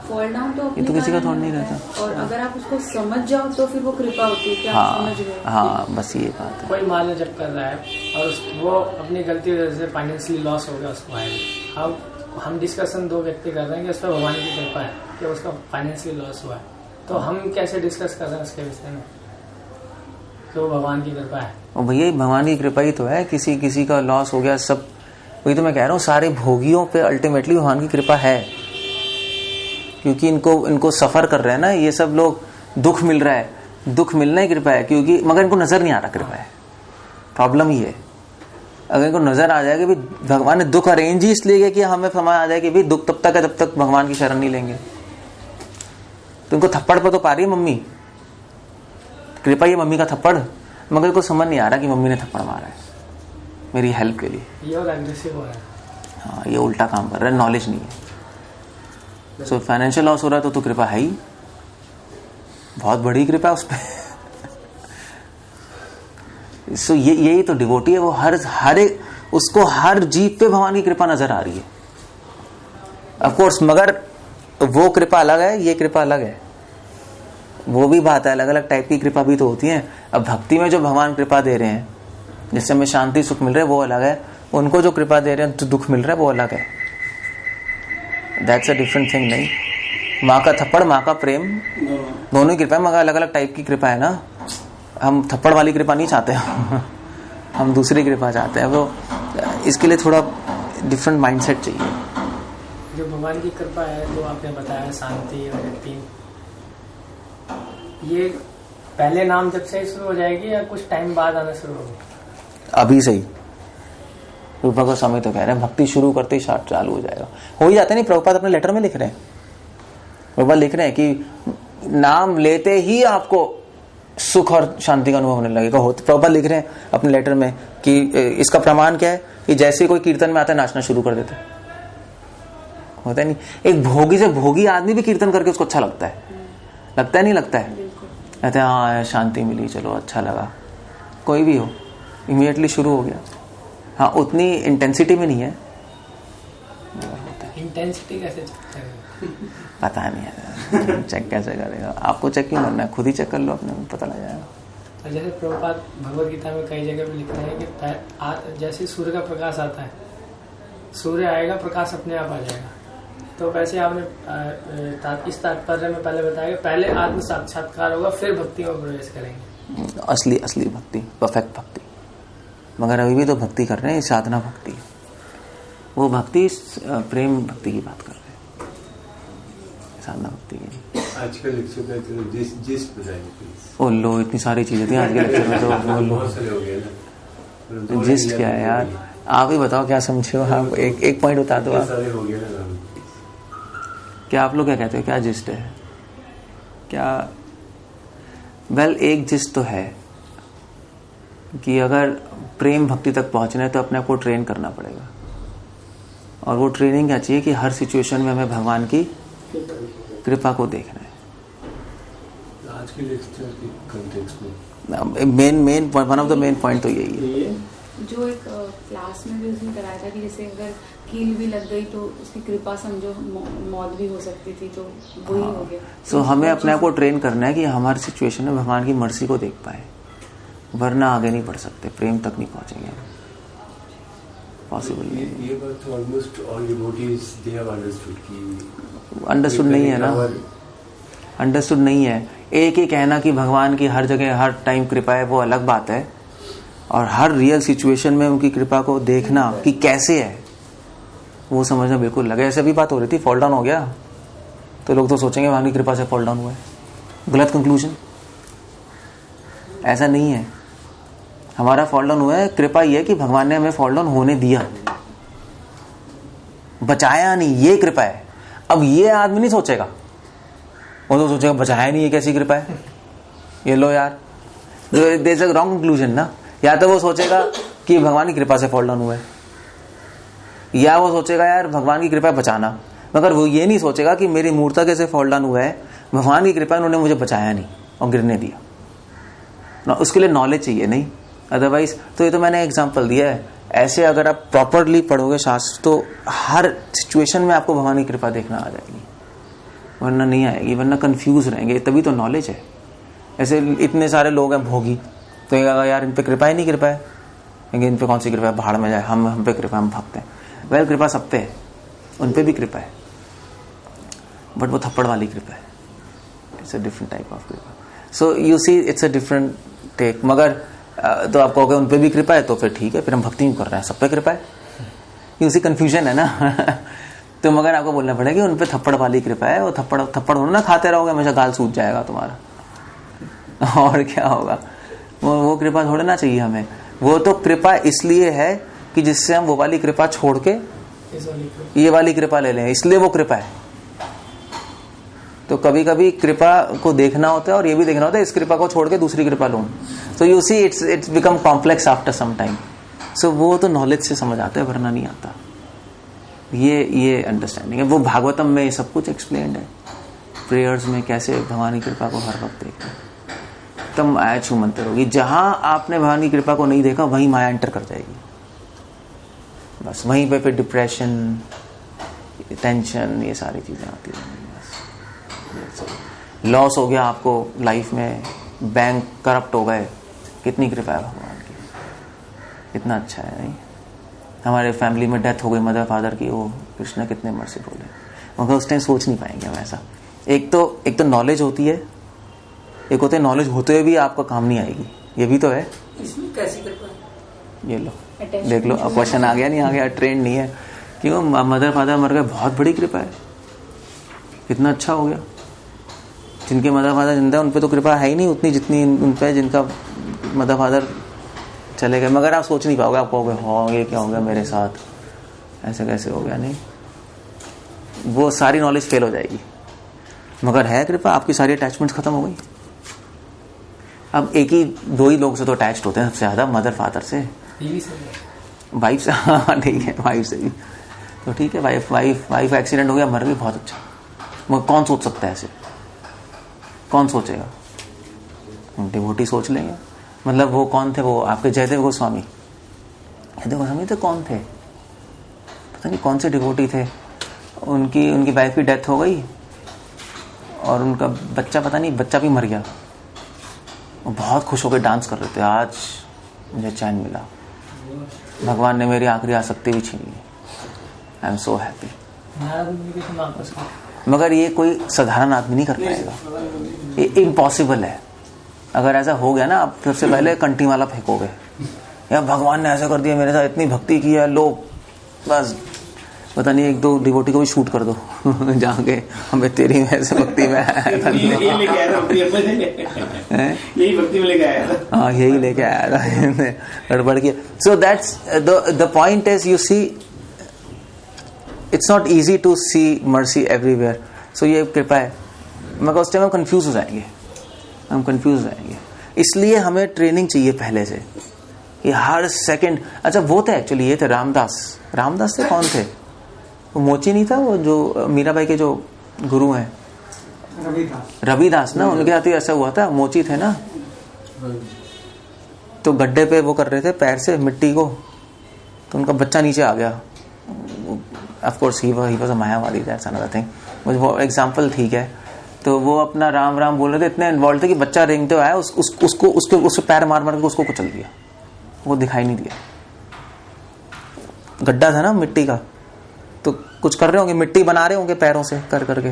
फॉल डाउन तो ये तो किसी का थॉट नहीं रहता। और अगर आप उसको समझ जाओ तो फिर वो कृपा होती है कि आप समझ गए। हाँ, बस ये बात है। कोई मान जब कर रहा है और वो अपनी गलती की वजह से फाइनेंशियली लॉस हो गया उसको आएगा। अब हम डिस्कशन दो व्यक्ति कर रहे हैं कि उस पर भगवान की कृपा है कि उसका फाइनेंशियली लॉस हुआ है, तो हम कैसे डिस्कस कर रहे हैं उसके विषय में? तो भगवान की कृपा है। और भैया भगवान की कृपा ही तो है, किसी का लॉस हो गया, सब वही तो मैं कह रहा हूँ, सारे भोगियों पे अल्टीमेटली भगवान की कृपा है, क्योंकि इनको सफर कर रहे हैं ना ये सब लोग, दुख मिल रहा है, दुख मिलना ही कृपा है, क्योंकि मगर इनको नजर नहीं आ रहा कृपा है। प्रॉब्लम ही है, अगर इनको नजर आ जाएगा भी भगवान ने दुख अरेंज ही इसलिए किया कि हमें समझ आ जाए कि भी दुख तब तक है जब तक भगवान की शरण नहीं लेंगे। तो इनको थप्पड़ पर तो पा रही है मम्मी, कृपा ये मम्मी का थप्पड़, मगर इनको समझ नहीं आ रहा कि मम्मी ने थप्पड़ मारा है मेरी हेल्प के लिए। ये और एग्रेसिव हो रहा है। हाँ, ये उल्टा काम कर रहा है, नॉलेज नहीं है। सो फाइनेंशियल लॉस हो रहा है तो कृपा है ही, बहुत बड़ी कृपा है उस पर। सो यही तो डिवोटी है, वो हर एक उसको हर जीव पे भगवान की कृपा नजर आ रही है। ऑफ कोर्स, मगर वो कृपा अलग है, ये कृपा अलग है, वो भी बात है, अलग अलग टाइप की कृपा भी तो होती है। अब भक्ति में जो भगवान कृपा दे रहे हैं, जिससे हमें शांति सुख मिल रहा है, वो अलग है। उनको जो कृपा दे रहे हैं, जो दुख मिल रहा है, वो अलग है। That's a different thing. नहीं, माँ का थप्पड़, माँ का प्रेम, दोनों ही कृपा है, मगर अलग अलग टाइप की कृपा है ना। हम थप्पड़ वाली कृपा नहीं चाहते, हम दूसरी कृपा चाहते हैं। तो इसके लिए थोड़ा डिफरेंट माइंडसेट चाहिए। जो भगवान की कृपा है, जो आपने बताया शांति और मुक्ति, ये पहले नाम जब से शुरू हो जाएगी या कुछ टाइम बाद आना शुरू होगी? अभी से ही रूपा को समय तो कह रहे हैं, भक्ति शुरू करते ही शार्ट चालू हो जाएगा। हो ही जाता है। नहीं, प्रभुपाद अपने लेटर में लिख रहे हैं, प्रभुपाद लिख रहे हैं कि नाम लेते ही आपको सुख और शांति का अनुभव होने लगेगा। प्रभुपाद लिख रहे हैं अपने लेटर में कि इसका प्रमाण क्या है कि जैसे कोई कीर्तन में आता है नाचना शुरू कर देते, होता है नहीं। एक भोगी से भोगी आदमी भी कीर्तन करके उसको अच्छा लगता है, लगता है नहीं लगता है? कहते हैं हाँ शांति मिली, चलो अच्छा लगा। कोई भी हो, इमीडिएटली शुरू हो गया। हाँ, उतनी इंटेंसिटी में नहीं है। इंटेंसिटी कैसे चेक करेगा? पता नहीं है, चेक कैसे करेगा? आपको चेक क्यों करना है, खुद ही चेक कर लो, अपने पता लग जाएगा। जैसे प्रभुपाद भगवद गीता में कई जगह पे लिख रहे हैं कि जैसे सूर्य का प्रकाश आता है, सूर्य आएगा, प्रकाश अपने आप आ जाएगा। तो वैसे आपने इस तात्पर्य में पहले बताया कि पहले आत्म साक्षात्कार होगा, फिर भक्ति में प्रवेश करेंगे। असली भक्ति, परफेक्ट भक्ति। मगर अभी भी तो भक्ति कर रहे हैं, साधना भक्ति। वो भक्ति प्रेम भक्ति की बात कर रहे हैं, साधना भक्ति की। आज का लेक्चर में जिस बताएंगे प्लीज। ओ लो, इतनी सारी चीजें थी आज के लेक्चर में, तो बहुत सारे हो गए ना। जिस्ट क्या है यार, आप ही बताओ क्या समझे हो आप? एक पॉइंट बता दो आप। सारे हो गए ना। क्या आप लोग क्या कहते हो, क्या जिस्ट है? क्या वेल, एक जिस्ट तो है कि अगर प्रेम भक्ति तक पहुंचना है तो अपने आप को ट्रेन करना पड़ेगा। और वो ट्रेनिंग क्या चाहिए कि हर सिचुएशन में हमें भगवान की कृपा को देखना है। आज के लेक्चर के कॉन्टेक्स्ट में main one of the main point तो यही है। जो एक क्लास में भी उसने कराया था कि जैसे अगर कील भी लग गई तो उसकी कृपा समझो मौत भी हो सकती थी, तो वही हो गया। सो हमें अपने आप को ट्रेन करना है कि हमारी सिचुएशन में भगवान की मर्जी को देख पाए, वरना आगे नहीं बढ़ सकते, प्रेम तक नहीं पहुंचेंगे, पॉसिबल नहीं। ये बात तो almost all devotees they have understood कि अंडरस्टूड नहीं है ना, अंडरस्टूड नहीं है। एक ही कहना कि भगवान की हर जगह हर टाइम कृपा है, वो अलग बात है, और हर रियल सिचुएशन में उनकी कृपा को देखना कि कैसे है वो समझना बिल्कुल लगे। ऐसे भी बात हो रही थी, फॉल डाउन हो गया तो लोग तो सोचेंगे भगवान की कृपा से फॉल डाउन हुआ है, गलत कंक्लूजन। ऐसा नहीं है, हमारा फॉल डाउन हुआ है, कृपा ये है कि भगवान ने हमें फॉल डाउन होने दिया, बचाया नहीं, ये कृपा है। अब ये आदमी नहीं सोचेगा, वो तो सोचेगा बचाया नहीं, ये कैसी कृपा है, ये लो यार, there is a wrong conclusion ना। या तो वो सोचेगा कि भगवान की कृपा से फॉल डाउन हुआ है, या वो सोचेगा यार भगवान की कृपा बचाना, मगर वो ये नहीं सोचेगा कि मेरी मूर्ता कैसे फॉल डाउन हुआ है, भगवान की कृपा उन्होंने मुझे बचाया नहीं और गिरने दिया ना। उसके लिए नॉलेज चाहिए नहीं, अदरवाइज तो ये तो मैंने एग्जांपल दिया है। ऐसे अगर आप प्रॉपरली पढ़ोगे शास्त्र तो हर सिचुएशन में आपको भगवान की कृपा देखना आ जाएगी, वरना नहीं आएगी, वरना कंफ्यूज रहेंगे। तभी तो नॉलेज है। ऐसे इतने सारे लोग हैं भोगी, तो यार इन पे कृपा ही नहीं, कृपा है, इन पे कौन सी कृपा है, भाड़ में जाए, हम पे कृपा, हम भक्त हैं। वेल कृपा सब पे है, उन पे भी कृपा है, बट वो थप्पड़ वाली कृपा है, it's a different type of कृपा। So you see it's a different take. मगर तो आप कहोगे उन पे भी कृपा है तो फिर ठीक है, फिर हम भक्ति क्यों कर रहे हैं, सब पे कृपा है, यू सी कंफ्यूजन है ना। तो मगर आपको बोलना पड़ेगा उन पे थप्पड़ वाली कृपा है, वो थप्पड़ होना ना खाते रहोगे हमेशा, गाल सूज जाएगा तुम्हारा और क्या होगा। वो कृपा थोड़ा ना चाहिए हमें। वो तो कृपा इसलिए है कि जिससे हम वो वाली कृपा छोड़ के ये वाली कृपा ले लें, इसलिए वो कृपा है। तो कभी कभी कृपा को देखना होता है और ये भी देखना होता है इस कृपा को छोड़ के दूसरी कृपा लूं। तो you see it's become complex after some time. So वो तो नॉलेज से समझ आता है, वरना नहीं आता। ये अंडरस्टैंडिंग है। वो भागवतम में ये सब कुछ एक्सप्लेन्ड है, प्रेयर्स में कैसे भगवान की कृपा को हर वक्त देखना। तब माया छू मंत्र होगी। जहां आपने भगवान की कृपा को नहीं देखा वहीं माया एंटर कर जाएगी, बस वहीं पे फिर डिप्रेशन, टेंशन, ये सारी चीजें आती रहेंगी। लॉस हो गया आपको लाइफ में, बैंक करप्ट हो गए, कितनी कृपा है भगवान की, कितना अच्छा है नहीं। हमारे फैमिली में डेथ हो गई मदर फादर की, वो कृष्ण कितने मर्सीफुल है, मगर उस टाइम सोच नहीं पाएंगे हम ऐसा। एक तो नॉलेज होती है, एक होते नॉलेज होते हुए भी आपका काम नहीं आएगी, ये भी तो है। इसमें कैसी कृपा? ये लो देख लो, अब क्वेश्चन आ गया, नहीं आ गया, ट्रेंड नहीं है। क्यों मदर फादर मर गए, बहुत बड़ी कृपा है, कितना अच्छा हो गया। जिनके मदर फादर जिंदा है उन पे तो कृपा है ही नहीं उतनी जितनी उन पे जिनका मदर फादर चले गए। मगर आप सोच नहीं पाओगे, आप कहोगे हाँ ये क्या हो गया मेरे साथ, ऐसे कैसे हो गया, नहीं, वो सारी नॉलेज फेल हो जाएगी। मगर है कृपा, आपकी सारी अटैचमेंट्स खत्म हो गई। अब एक ही दो ही लोग से तो अटैच्ड होते हैं सबसे ज्यादा, मदर फादर से, वाइफ से। हाँ ठीक है, वाइफ से भी तो ठीक है। वाइफ एक्सीडेंट हो गया, मर गई, बहुत अच्छा। मगर कौन सोच सकता है ऐसे, कौन सोचेगा? डिवोटी सोच लेंगे। मतलब वो कौन थे, वो आपके जयदेव गोस्वामी। जयदेव गोस्वामी तो कौन थे, पता नहीं कौन से डिवोटी थे। उनकी वाइफ की डेथ हो गई और उनका बच्चा, पता नहीं बच्चा भी मर गया। वो बहुत खुश होकर डांस कर रहे थे, आज मुझे चैन मिला, भगवान ने मेरी आखिरी आसक्ति भी छीन ली, आई एम सो हैप्पी। मगर ये कोई साधारण आदमी नहीं कर पाएगा, ये इम्पॉसिबल है। अगर ऐसा हो गया ना, आप सबसे पहले कंटी वाला फेंकोगे, या भगवान ने ऐसा कर दिया मेरे साथ, इतनी भक्ति की है, लो बस पता नहीं एक दो डिवोटी को भी शूट कर दो जाके, हमें तेरी वैसे भक्ति में यही भक्ति में लेके आया था। हाँ यही लेके आया था गड़बड़ की। So that's the point is, you see it's not easy to see mercy everywhere. So ये कृपा है, मगर उस टाइम हम कंफ्यूज हो जाएंगे, इसलिए हमें ट्रेनिंग चाहिए पहले से कि हर सेकंड। अच्छा वो थे एक्चुअली, ये थे रामदास थे, कौन थे वो, मोची नहीं था वो जो मीराबाई के जो गुरु हैं, रविदास ना, उनके साथ ही ऐसा हुआ था। मोची थे ना, तो गड्ढे पे वो कर रहे थे पैर से मिट्टी को, तो उनका बच्चा नीचे आ गया। Of course he was a मायावादी, दैट्स अनदर थिंग। मुझे वो एग्जांपल ठीक है। तो वो अपना राम राम बोल रहे थे, इतने इन्वॉल्व थे कि बच्चा रेंगते हुए आया, उसके पैर मार के उसको कुचल दिया, वो दिखाई नहीं दिया। गड्ढा था ना मिट्टी का, तो कुछ कर रहे होंगे, मिट्टी बना रहे होंगे पैरों से कर करके,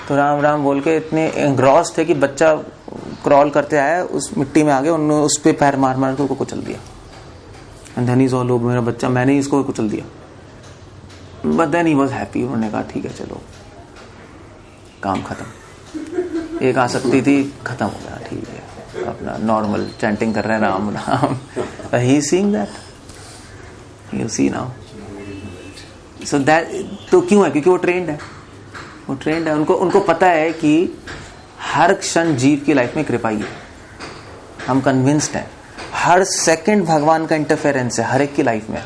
तो राम राम बोल के इतने एंग्रॉस थे कि बच्चा क्रॉल करते आया उस मिट्टी में आगे, उन्होंने उस पे पैर मार मार के उसको कुचल दिया। एंड देन ही सॉ, लोग मेरा बच्चा, मैंने ही इसको कुचल दिया। But then he was happy. उन्होंने कहा ठीक है चलो काम खत्म, एक आसक्ति थी खत्म हो गया, ठीक है अपना नॉर्मल चैंटिंग कर रहे हैं Ram Ram. He seeing that, you see now. So that तो क्यों है? क्योंकि वो ट्रेंड है, वो ट्रेंड है। उनको पता है कि हर क्षण जीव की लाइफ में कृपा ही है। हम कन्विंस्ड हैं हर सेकंड भगवान का इंटरफेरेंस है हर एक की लाइफ में।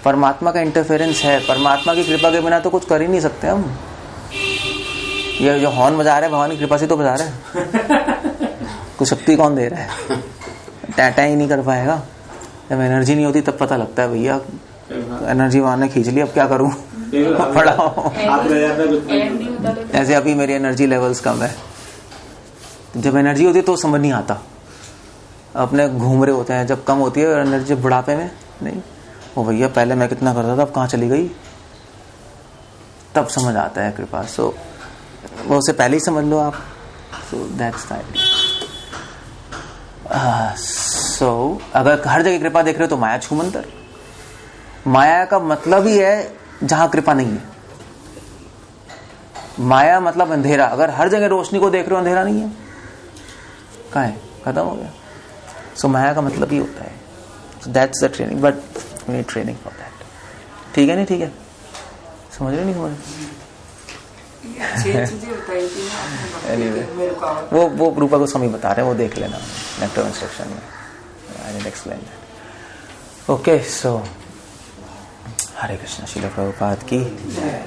परमात्मा का इंटरफेरेंस है। परमात्मा की कृपा के बिना तो कुछ कर ही नहीं सकते हम। ये जो हॉर्न बजा रहे हैं भगवान की कृपा से तो बजा रहे हैं। कुछ शक्ति कौन दे रहा है? टाटा ही नहीं कर पाएगा। जब एनर्जी नहीं होती तब पता लगता है भैया एनर्जी वहां ने खींच ली, अब क्या करूं, पढ़ाओ। ऐसे अभी मेरी एनर्जी लेवल्स कम है। जब एनर्जी होती है तो समझ नहीं आता, अपने घूम रहे होते हैं। जब कम होती है एनर्जी बुढ़ापे में, नहीं वो भैया पहले मैं कितना करता था अब कहाँ चली गई, तब समझ आता है कृपा। सो वो उसे पहले ही समझ लो आप। So that's the idea. So अगर हर जगह कृपा देख रहे हो तो माया छूमंतर। माया का मतलब ही है जहां कृपा नहीं है। माया मतलब अंधेरा। अगर हर जगह रोशनी को देख रहे हो अंधेरा नहीं है, कहाँ है, खत्म हो गया। सो माया का मतलब ही होता है। So that's the training, but we need training for that. ठीक है नहीं ठीक है? समझ रहे नहीं समझ anyway, वो रूपा गोस्वामी बता रहे हैं, वो देख लेना नेक्टर इंस्ट्रक्शन में। I did explain that. Okay, so Hare Krishna. Srila Prabhupada की जय।